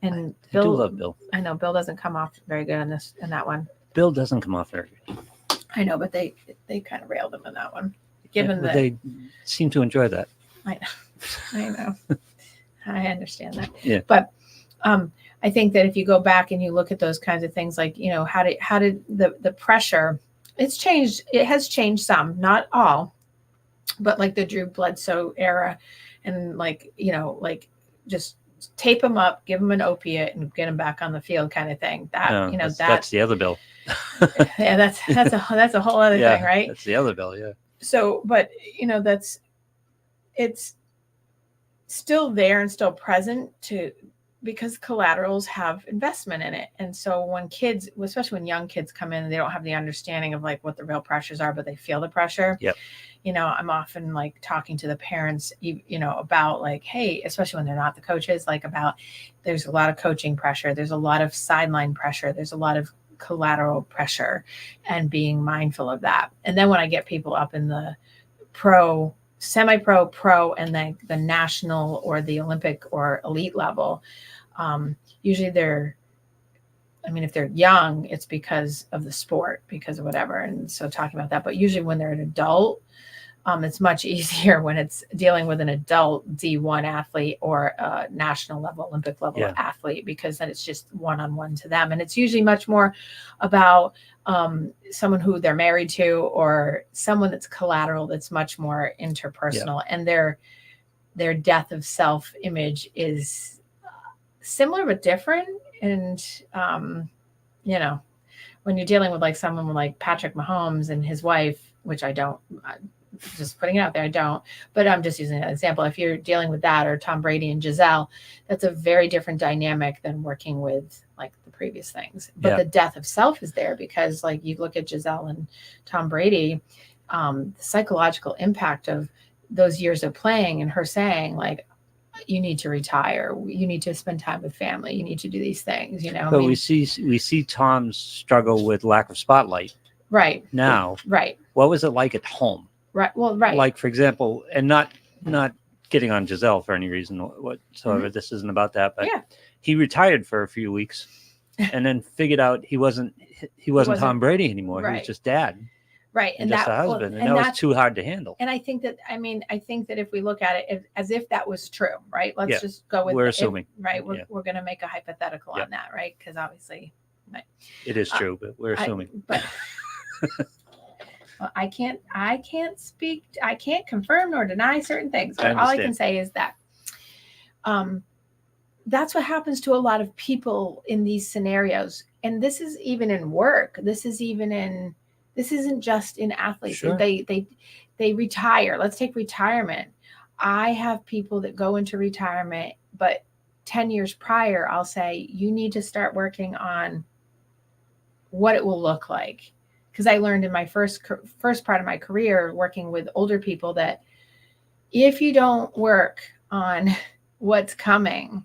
And I do love Bill. I know Bill doesn't come off very good in that one. Bill doesn't come off very good. I know, but they kind of railed him in that one. They seem to enjoy that. I know. I understand that. Yeah. But I think that if you go back and you look at those kinds of things, like, how did the pressure, it's changed. It has changed some, not all, but like the Drew Bledsoe era, and just tape them up, give them an opiate, and get them back on the field, kind of thing. That's the other Bill. Yeah, that's a whole other thing, right? That's the other Bill. Yeah. So, but it's still there and still present because collaterals have investment in it. And so when kids, especially when young kids come in, they don't have the understanding of what the real pressures are, but they feel the pressure. Yep. I'm often talking to the parents, about hey, especially when they're not the coaches, about there's a lot of coaching pressure. There's a lot of sideline pressure. There's a lot of collateral pressure, and being mindful of that. And then when I get people up in the pro, semi-pro, pro, and then the national or the Olympic or elite level, usually if they're young, it's because of the sport, because of whatever. And so talking about that, but usually when they're an adult, it's much easier when it's dealing with an adult D1 athlete or a national level, Olympic level athlete, because then it's just one-on-one to them. And it's usually much more about someone who they're married to, or someone that's collateral, that's much more interpersonal. And their death of self-image is similar but different. And, when you're dealing with someone like Patrick Mahomes and his wife, which I don't, just putting it out there, I don't, but I'm just using an example. If you're dealing with that, or Tom Brady and Giselle, that's a very different dynamic than working with the previous things. But the death of self is there because you look at Giselle and Tom Brady, the psychological impact of those years of playing, and her saying you need to retire, you need to spend time with family, you need to do these things, But we see Tom's struggle with lack of spotlight right now. Right. What was it like at home? Right. Well, right. For example, and not getting on Giselle for any reason whatsoever. This isn't about that, but he retired for a few weeks and then figured out he wasn't Tom Brady anymore. Right. He was just dad. Right. And just a husband. And that was too hard to handle. And I think that if we look at it as if that was true, right? Let's just go with, we're assuming, right? We're going to make a hypothetical on that, right? Because obviously, it is true, but we're assuming. I can't speak. I can't confirm nor deny certain things. But all I can say is that that's what happens to a lot of people in these scenarios. And this is even in work. This isn't just in athletes. Sure. They retire. Let's take retirement. I have people that go into retirement, but 10 years prior, I'll say, you need to start working on what it will look like. Because I learned in my first part of my career working with older people that if you don't work on what's coming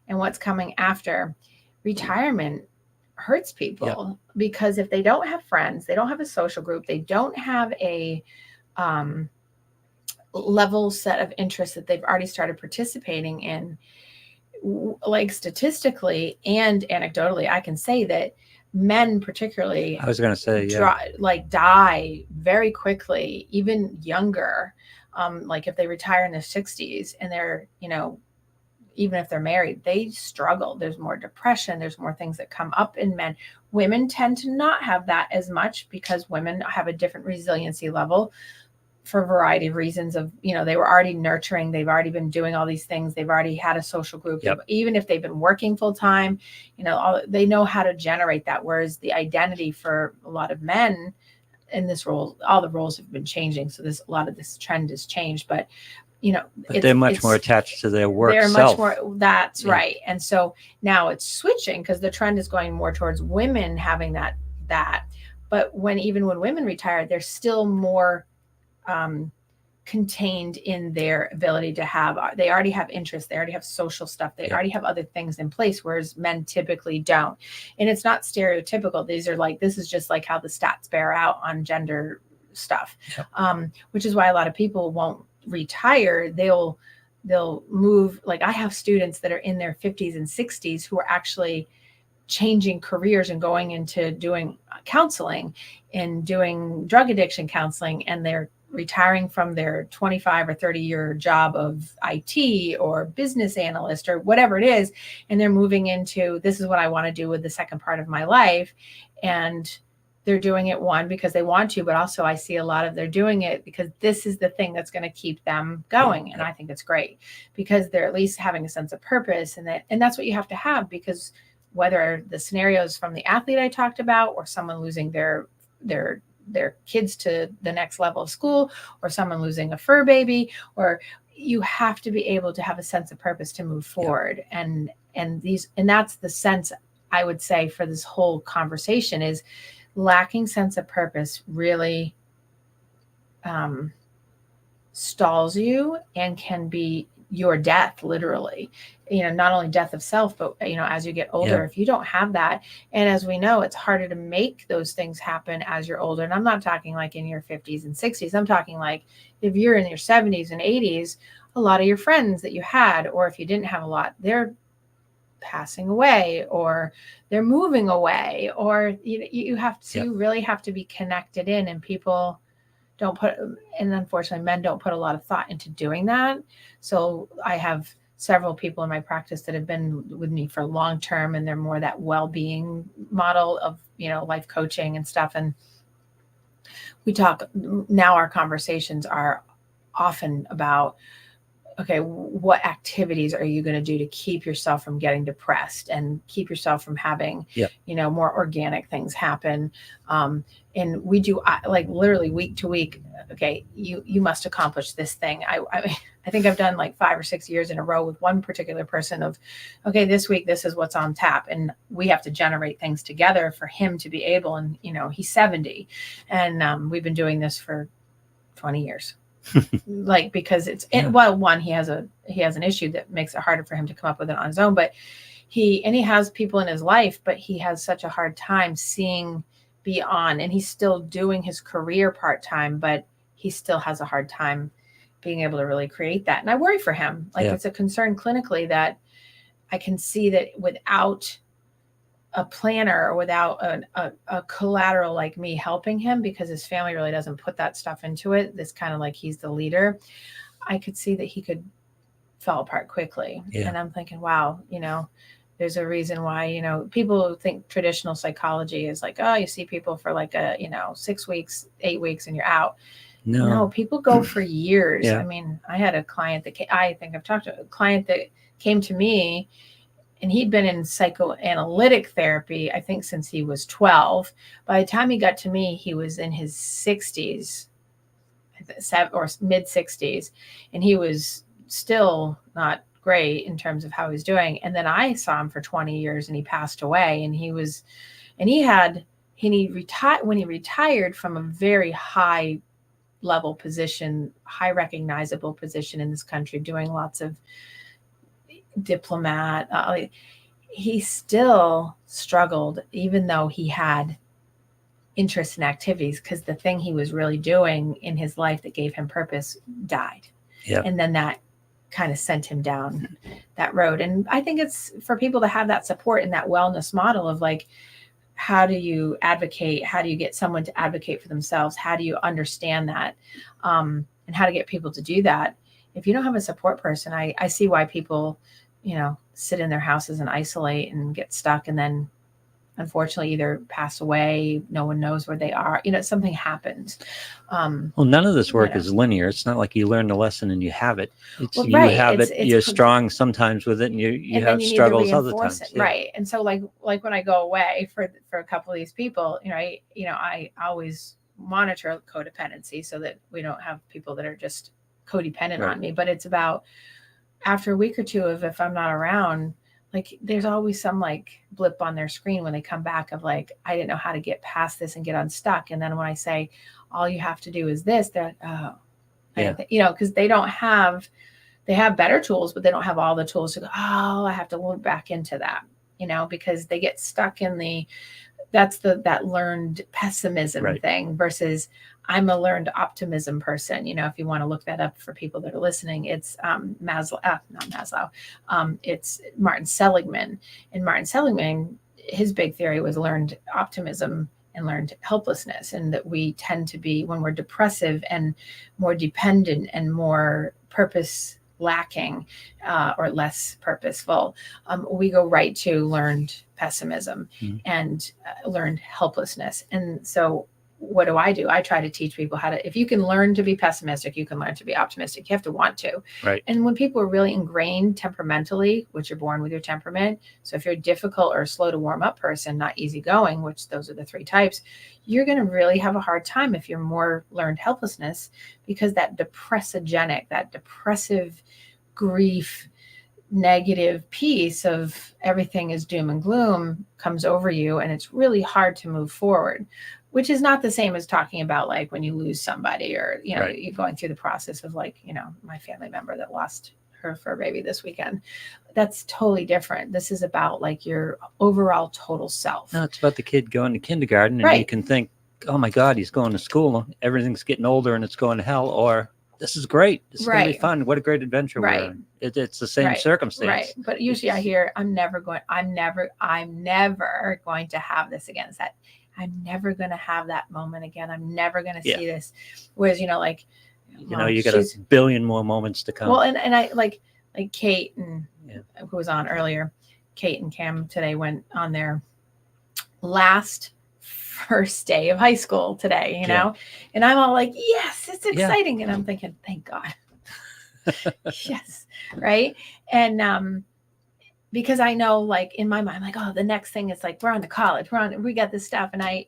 and what's coming after, retirement hurts people. Because if they don't have friends, they don't have a social group, they don't have a level set of interests that they've already started participating in, statistically and anecdotally, I can say that men particularly, I was going to say, yeah. die very quickly, even younger. Like if they retire in their 60s and they're, even if they're married, they struggle. There's more depression. There's more things that come up in men. Women tend to not have that as much because women have a different resiliency level for a variety of reasons of, they were already nurturing. They've already been doing all these things. They've already had a social group. Yep. Even if they've been working full time, they know how to generate that. Whereas the identity for a lot of men in this role, all the roles have been changing. So a lot of this trend has changed, but they're much more attached to their work. They're much more. That's right. And so now it's switching because the trend is going more towards women having that. But even when women retire, they're still more contained in their ability to have. They already have interests. They already have social stuff. They already have other things in place, whereas men typically don't. And it's not stereotypical. This is just like how the stats bear out on gender stuff, which is why a lot of people won't retire. They'll move. Like I have students that are in their 50s and 60s who are actually changing careers and going into doing counseling and doing drug addiction counseling, and they're retiring from their 25 or 30 year job of IT or business analyst or whatever it is, and they're moving into, this is what I want to do with the second part of my life. And they're doing it, one, because they want to, but also I see a lot of they're doing it because this is the thing that's going to keep them going. And I think it's great because they're at least having a sense of purpose, and that's what you have to have, because whether the scenarios from the athlete I talked about, or someone losing their kids to the next level of school, or someone losing a fur baby, or you have to be able to have a sense of purpose to move forward. And that's the sense I would say for this whole conversation is lacking sense of purpose really stalls you and can be your death, literally. Not only death of self, but as you get older, if you don't have that, and as we know, it's harder to make those things happen as you're older. And I'm not talking like in your 50s and 60s. I'm talking like if you're in your 70s and 80s, a lot of your friends that you had, or if you didn't have a lot, they're passing away, or they're moving away, or you have to, you really have to be connected in, and people don't put, and unfortunately men don't put a lot of thought into doing that. So I have several people in my practice that have been with me for long term, and they're more that well-being model of, life coaching and stuff. And we talk now, our conversations are often about, okay, what activities are you going to do to keep yourself from getting depressed and keep yourself from having, more organic things happen. And we do like literally week to week. Okay, you must accomplish this thing. I think I've done like 5 or 6 years in a row with one particular person of, okay, this week, this is what's on tap. And we have to generate things together for him to be able, and, he's 70 and we've been doing this for 20 years. Like, because it's one, he has an issue that makes it harder for him to come up with it on his own, but he has people in his life, but he has such a hard time seeing beyond, and he's still doing his career part-time, but he still has a hard time being able to really create that. And I worry for him. Like it's a concern clinically that I can see that without a planner or without a collateral like me helping him, because his family really doesn't put that stuff into it. This kind of like he's the leader. I could see that he could fall apart quickly. And I'm thinking, wow, there's a reason why, people think traditional psychology is like, oh, you see people for like 6 weeks, 8 weeks and you're out. No, people go for years. I mean, I had a client I think I've talked to a client that came to me, and he'd been in psychoanalytic therapy, I think, since he was 12. By the time he got to me, he was in his 60s or mid 60s, and he was still not great in terms of how he's doing. And then I saw him for 20 years and he passed away, and he retired when he retired from a very high level position, high recognizable position in this country, doing lots of diplomat. He still struggled, even though he had interest in activities, because the thing he was really doing in his life that gave him purpose died. And then that kind of sent him down that road. And I think it's for people to have that support and that wellness model of like, how do you advocate? How do you get someone to advocate for themselves? How do you understand that? And how to get people to do that? If you don't have a support person, I see why people, sit in their houses and isolate and get stuck, and then unfortunately either pass away. No one knows where they are. Something happens. Well, none of this work is linear. It's not like you learn the lesson and you have it. It's well, you right. have it. You're strong sometimes with it, and you have struggles other times. Yeah. Right. And so like when I go away for a couple of these people, I always monitor codependency so that we don't have people that are just codependent on me. But it's about after a week or two of, if I'm not around, like there's always some like blip on their screen when they come back of like, I didn't know how to get past this and get unstuck. And then when I say, all you have to do is this, they're like, oh, yeah. Because they have better tools, but they don't have all the tools to go, oh, I have to look back into that, because they get stuck in that learned pessimism thing versus I'm a learned optimism person. If you want to look that up for people that are listening, it's not Maslow. It's Martin Seligman. And Martin Seligman, his big theory was learned optimism and learned helplessness. And that we tend to be, when we're depressive and more dependent and more purpose lacking or less purposeful, we go right to learned pessimism and learned helplessness. And so what do? I try to teach people how to, if you can learn to be pessimistic, you can learn to be optimistic. You have to want to. Right. And when people are really ingrained temperamentally, which you're born with your temperament. So if you're a difficult or slow to warm up person, not easygoing, which those are the 3 types, you're going to really have a hard time if you're more learned helplessness, because that depressogenic, that depressive grief, negative piece of everything is doom and gloom comes over you, and it's really hard to move forward, which is not the same as talking about like when you lose somebody or, you're going through the process of like, my family member that lost her fur baby this weekend. That's totally different. This is about like your overall total self. No, it's about the kid going to kindergarten and you can think, oh my God, he's going to school. Everything's getting older and it's going to hell. Or this is great. This is going to be fun. What a great adventure we're in. It's the same circumstance. Right. But usually I hear, I'm never going to have this again. It's that I'm never going to have that moment again. I'm never going to see this. Whereas, you got a billion more moments to come. Well, and I like Kate and who was on earlier, Kate and Cam today went on their first day of high school today, and I'm all like, yes, it's exciting. And I'm thinking, thank God. Yes. Right. And, because I know, like in my mind, like, oh, the next thing is like, we're on to college, we got this stuff. And I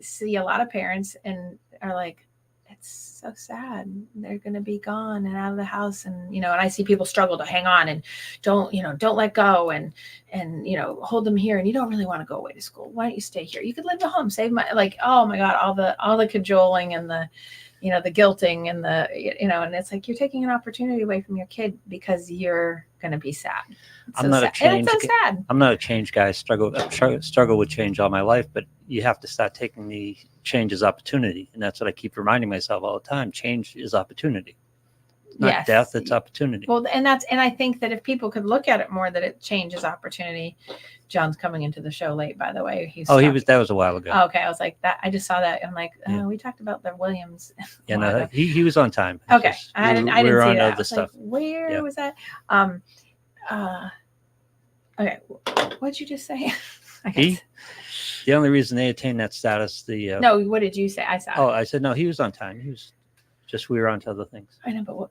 see a lot of parents and are like, it's so sad. They're going to be gone and out of the house. And, and I see people struggle to hang on and don't let go and hold them here. And you don't really want to go away to school. Why don't you stay here? You could live at home, save my, like, oh my God, all the cajoling and the, the guilting and the, and it's like, you're taking an opportunity away from your kid because you're going to be sad. I'm not a change guy. I struggle with change all my life, but you have to start taking the change as opportunity. And that's what I keep reminding myself all the time. Change is opportunity. It's not death, it's opportunity. Well, and I think that if people could look at it more, that it changes opportunity. John's coming into the show late, by the way. That was a while ago. Oh, okay. I was like that. I just saw that. I'm like, we talked about the Williams. Yeah, no, he was on time. Okay. I didn't see that. Other stuff. Like, where was that? Okay. What'd you just say? The only reason they attained that status, no, what did you say? I saw. Oh, I said no. He was on time. We were on to other things. I know, but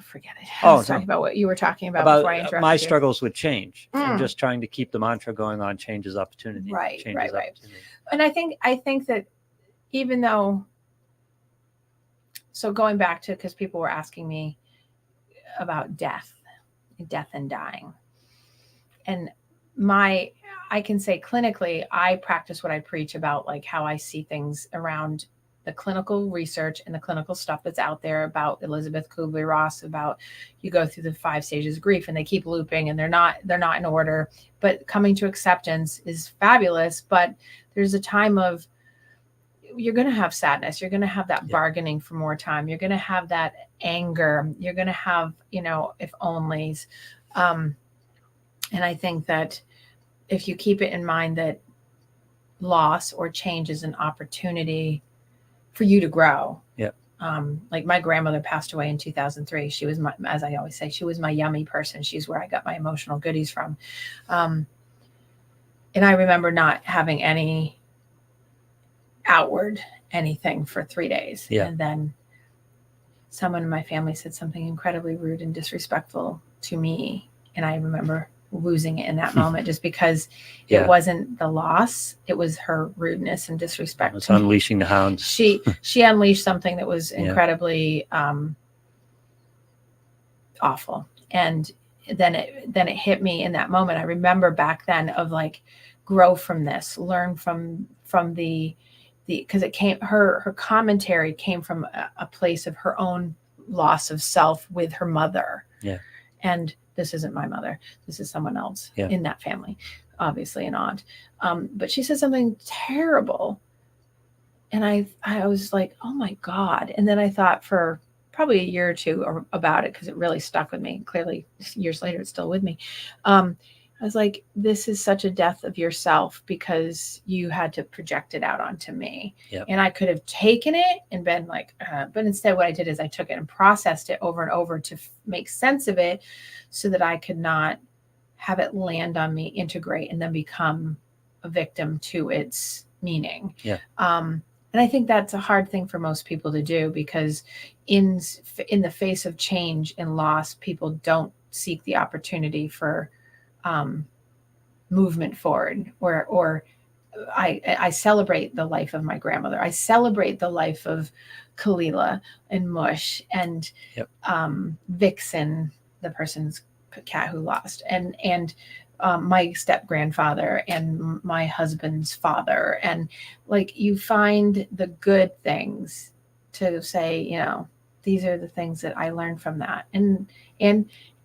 forget it. I was talking about what you were talking about before I interrupted my you. struggles with change. I'm just trying to keep the mantra going on: change is opportunity. Right. Opportunity. And I think that even though, so going back to, because people were asking me about death and dying, and I can say clinically, I practice what I preach about, like how I see things around the clinical research and the clinical stuff that's out there about Elizabeth Kubler-Ross, about you go through the 5 stages of grief and they keep looping and they're not in order, but coming to acceptance is fabulous. But there's a time of, you're going to have sadness. You're going to have that bargaining for more time. You're going to have that anger. You're going to have, if onlys. And I think that if you keep it in mind that loss or change is an opportunity for you to grow. Yeah. Like my grandmother passed away in 2003. She was my, as I always say, she was my yummy person. She's where I got my emotional goodies from. And I remember not having any outward anything for 3 days. Yeah. And then someone in my family said something incredibly rude and disrespectful to me. And I remember losing it in that moment just because it wasn't the loss. It was her rudeness and disrespect. It's unleashing the hounds. She unleashed something that was incredibly awful. And then it hit me in that moment. I remember back then of like, grow from this, learn from the because it came, her commentary came from a place of her own loss of self with her mother. Yeah. And this isn't my mother. This is someone else in that family, obviously an aunt. But she said something terrible. And I was like, oh my God. And then I thought for probably a year or two about it, because it really stuck with me. Clearly, years later, it's still with me. I was like, this is such a death of yourself because you had to project it out onto me. Yep. And I could have taken it and been like, but instead what I did is I took it and processed it over and over to make sense of it so that I could not have it land on me, integrate, and then become a victim to its meaning. Yeah. And I think that's a hard thing for most people to do because in the face of change and loss, people don't seek the opportunity for movement forward, or I celebrate the life of my grandmother. I celebrate the life of Kalila and Mush and Vixen, the person's cat who lost, and my step grandfather and my husband's father. And like, you find the good things to say, you know, these are the things that I learned from that.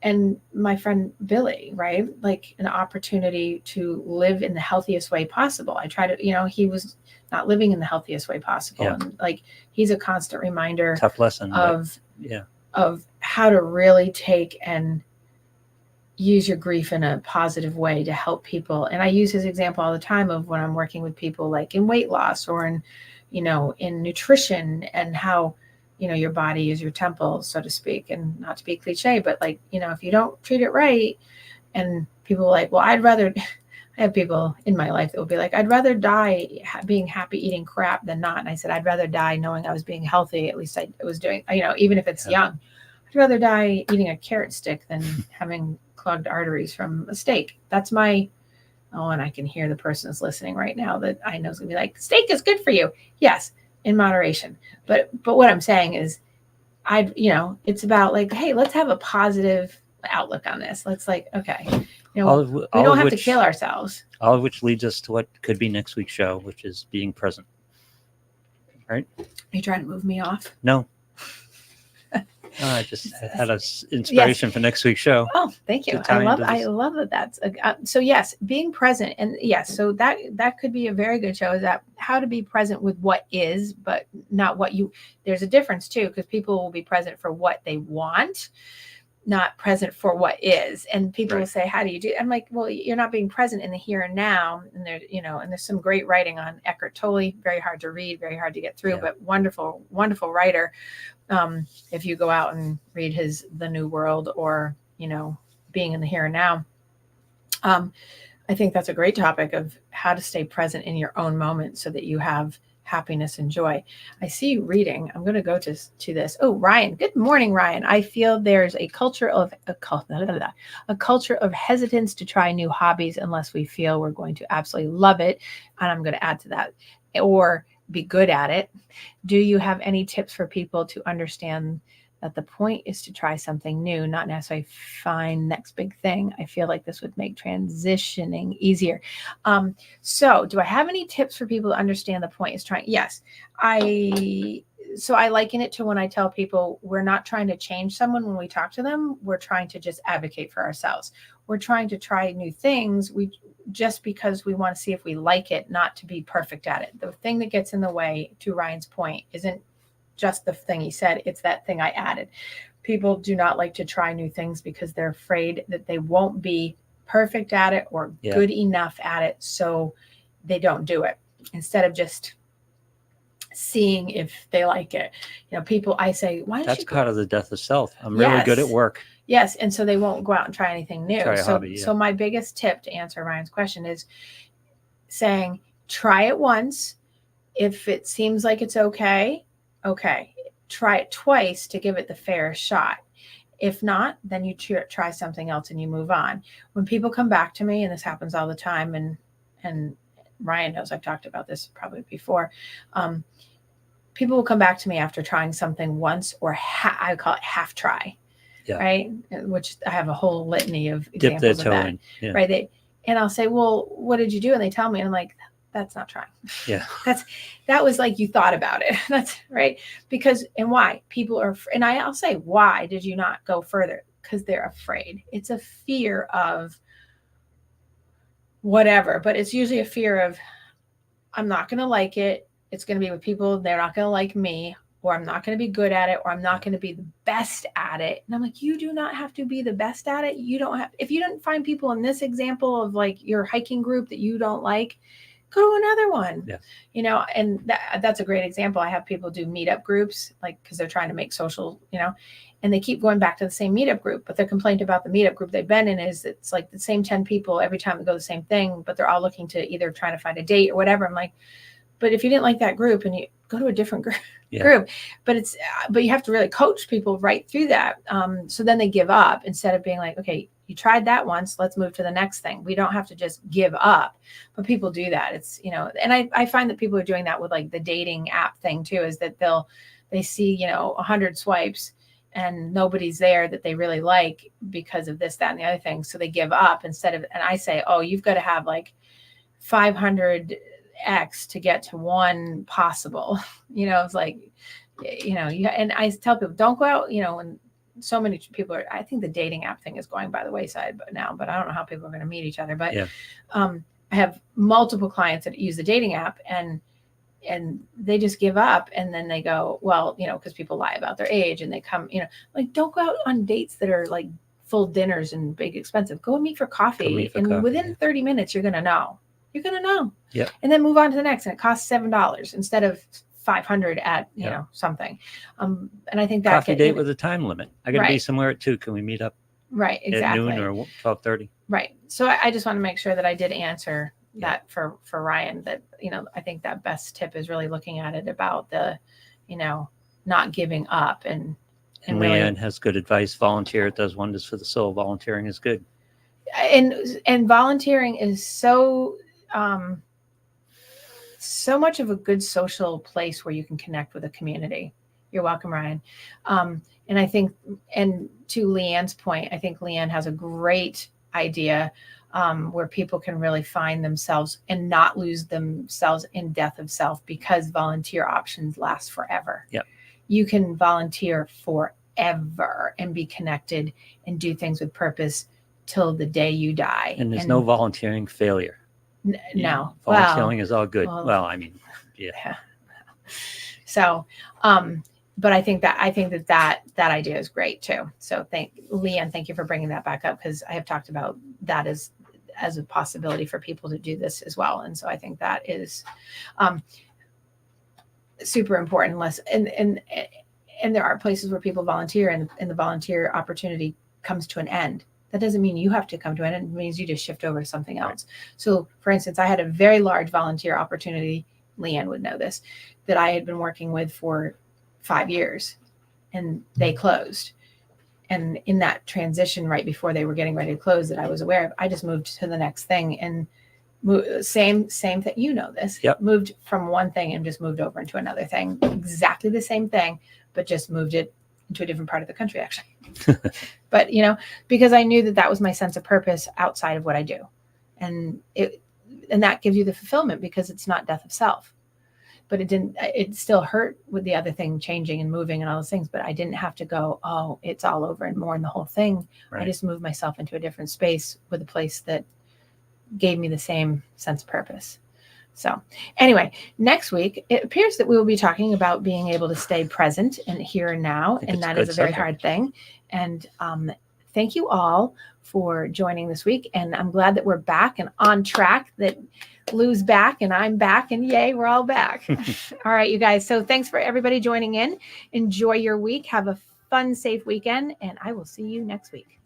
And my friend Billy, right? Like an opportunity to live in the healthiest way possible. I try to, you know, he was not living in the healthiest way possible. Yeah. And like, he's a constant reminder tough lesson of how to really take and use your grief in a positive way to help people. And I use his example all the time of when I'm working with people like in weight loss or in, you know, in nutrition, and how, you know, your body is your temple, so to speak, and not to be cliche, but like, you know, if you don't treat it right, and people are like, well, I'd rather, I have people in my life that will be like, I'd rather die being happy eating crap than not. And I said, I'd rather die knowing I was being healthy. At least I was doing, you know, even if it's young, I'd rather die eating a carrot stick than having clogged arteries from a steak. That's my, and I can hear the person that's listening right now that I know is gonna be like, steak is good for you. Yes, in moderation. But what I'm saying is, you know, it's about like, hey, let's have a positive outlook on this. Let's like, okay, you know, we don't have to kill ourselves. All of which leads us to what could be next week's show, which is being present. Right? Are you trying to move me off? No. No, I just had an inspiration for next week's show. Oh, thank you. I love that. That's so yes, being present, and yes, so that could be a very good show. Is that how to be present with what is, but not what you. There's a difference too, because people will be present for what they want, not present for what is. And people will say, "How do you do?" I'm like, "Well, you're not being present in the here and now." And there, you know, and there's some great writing on Eckhart Tolle. Very hard to read, very hard to get through, but wonderful, wonderful writer. If you go out and read his The New World, or, you know, Being in the Here and Now, I think that's a great topic of how to stay present in your own moment so that you have happiness and joy. I see you reading. I'm going to go to this. Oh, Ryan. Good morning, Ryan. I feel there's a culture of hesitance to try new hobbies unless we feel we're going to absolutely love it. And I'm going to add to that, or be good at it. Do you have any tips for people to understand that the point is to try something new, not necessarily find next big thing? I feel like this would make transitioning easier. So do I have any tips for people to understand the point is trying? Yes. So I liken it to when I tell people we're not trying to change someone when we talk to them. We're trying to just advocate for ourselves. We're trying to try new things. Just because we want to see if we like it, not to be perfect at it. The thing that gets in the way, to Ryan's point, isn't just the thing he said. It's that thing I added. People do not like to try new things because they're afraid that they won't be perfect at it or good enough at it. So they don't do it. Instead of just seeing if they like it. People, I say, why don't That's you part of the death of self. I'm really good at work. Yes. And so they won't go out and try anything new. Try a so, hobby, yeah. So my biggest tip to answer Ryan's question is saying, try it once. If it seems like it's okay. Try it twice to give it the fair shot. If not, then you try something else and you move on. When people come back to me, and this happens all the time, and Ryan knows I've talked about this probably before. People will come back to me after trying something once, or I call it half try, right? Which I have a whole litany of examples of that, right? And I'll say, well, what did you do? And they tell me, and I'm like, that's not trying. Yeah. That was like, you thought about it. That's right. Because, and why? People are, and I'll say, why did you not go further? Because they're afraid. It's a fear of whatever, but it's usually a fear of, I'm not going to like it. It's going to be with people, they're not going to like me, or I'm not going to be good at it, or I'm not going to be the best at it. And I'm like, you do not have to be the best at it. You don't have, if you didn't find people in this example of like your hiking group that you don't like, go to another one. Yeah. And that's a great example. I have people do meetup groups, like, because they're trying to make social, and they keep going back to the same meetup group, but their complaint about the meetup group they've been in is it's like the same 10 people every time they go the same thing, but they're all looking to either trying to find a date or whatever. I'm like, but if you didn't like that group, and you go to a different group, but you have to really coach people right through that. So then they give up instead of being like, okay, you tried that once, let's move to the next thing. We don't have to just give up, but people do that. It's, and I find that people are doing that with like the dating app thing too, is that they see, 100 swipes and nobody's there that they really like because of this, that, and the other thing. So they give up instead of, and I say, oh, you've got to have like 500 X to get to one possible, it's like, and I tell people, don't go out, and so many people are, I think the dating app thing is going by the wayside but I don't know how people are going to meet each other, but I have multiple clients that use the dating app and they just give up, and then they go, well, because people lie about their age, and they come, like, don't go out on dates that are like full dinners and big expensive. Go and meet for coffee, within 30 minutes you're going to know. Yeah. And then move on to the next, and it costs $7 instead of 500 at something. And I think that coffee date with a time limit. I got to be somewhere at 2. Can we meet up? Right, exactly. At noon or 12:30. Right. So I just want to make sure that I did answer that for Ryan. That I think that best tip is really looking at it about the, not giving up and Leanne really has good advice. Volunteer. It does wonders for the soul. Volunteering is good. And volunteering is so much of a good social place where you can connect with a community. You're welcome, Ryan. And I think, and to Leanne's point, I think Leanne has a great idea where people can really find themselves and not lose themselves in death of self, because volunteer options last forever. Yep. You can volunteer forever and be connected and do things with purpose till the day you die. And there's no volunteering failure. No. Volunteering is all good. Well, I mean, yeah. So, but I think that idea is great too. So Leanne, thank you for bringing that back up, because I have talked about that as a possibility for people to do this as well. And so I think that is super important. And there are places where people volunteer and the volunteer opportunity comes to an end. That doesn't mean you have to come to an end. It means you just shift over to something else. So for instance, I had a very large volunteer opportunity, Leanne would know this, that I had been working with for 5 years, and they closed. And in that transition, right before they were getting ready to close, that I was aware of, I just moved to the next thing and same thing. This. Yep. Moved from one thing and just moved over into another thing, exactly the same thing, but just moved it into a different part of the country, actually. But, because I knew that was my sense of purpose outside of what I do. And that gives you the fulfillment, because it's not death of self. But it still hurt with the other thing changing and moving and all those things. But I didn't have to go, oh, it's all over and more in the whole thing. Right. I just moved myself into a different space with a place that gave me the same sense of purpose. So anyway, next week, it appears that we will be talking about being able to stay present and here and now. And that is a very hard thing. And thank you all for joining this week. And I'm glad that we're back and on track, that Lou's back and I'm back, and yay, we're all back. All right, you guys. So thanks for everybody joining in. Enjoy your week. Have a fun, safe weekend, and I will see you next week.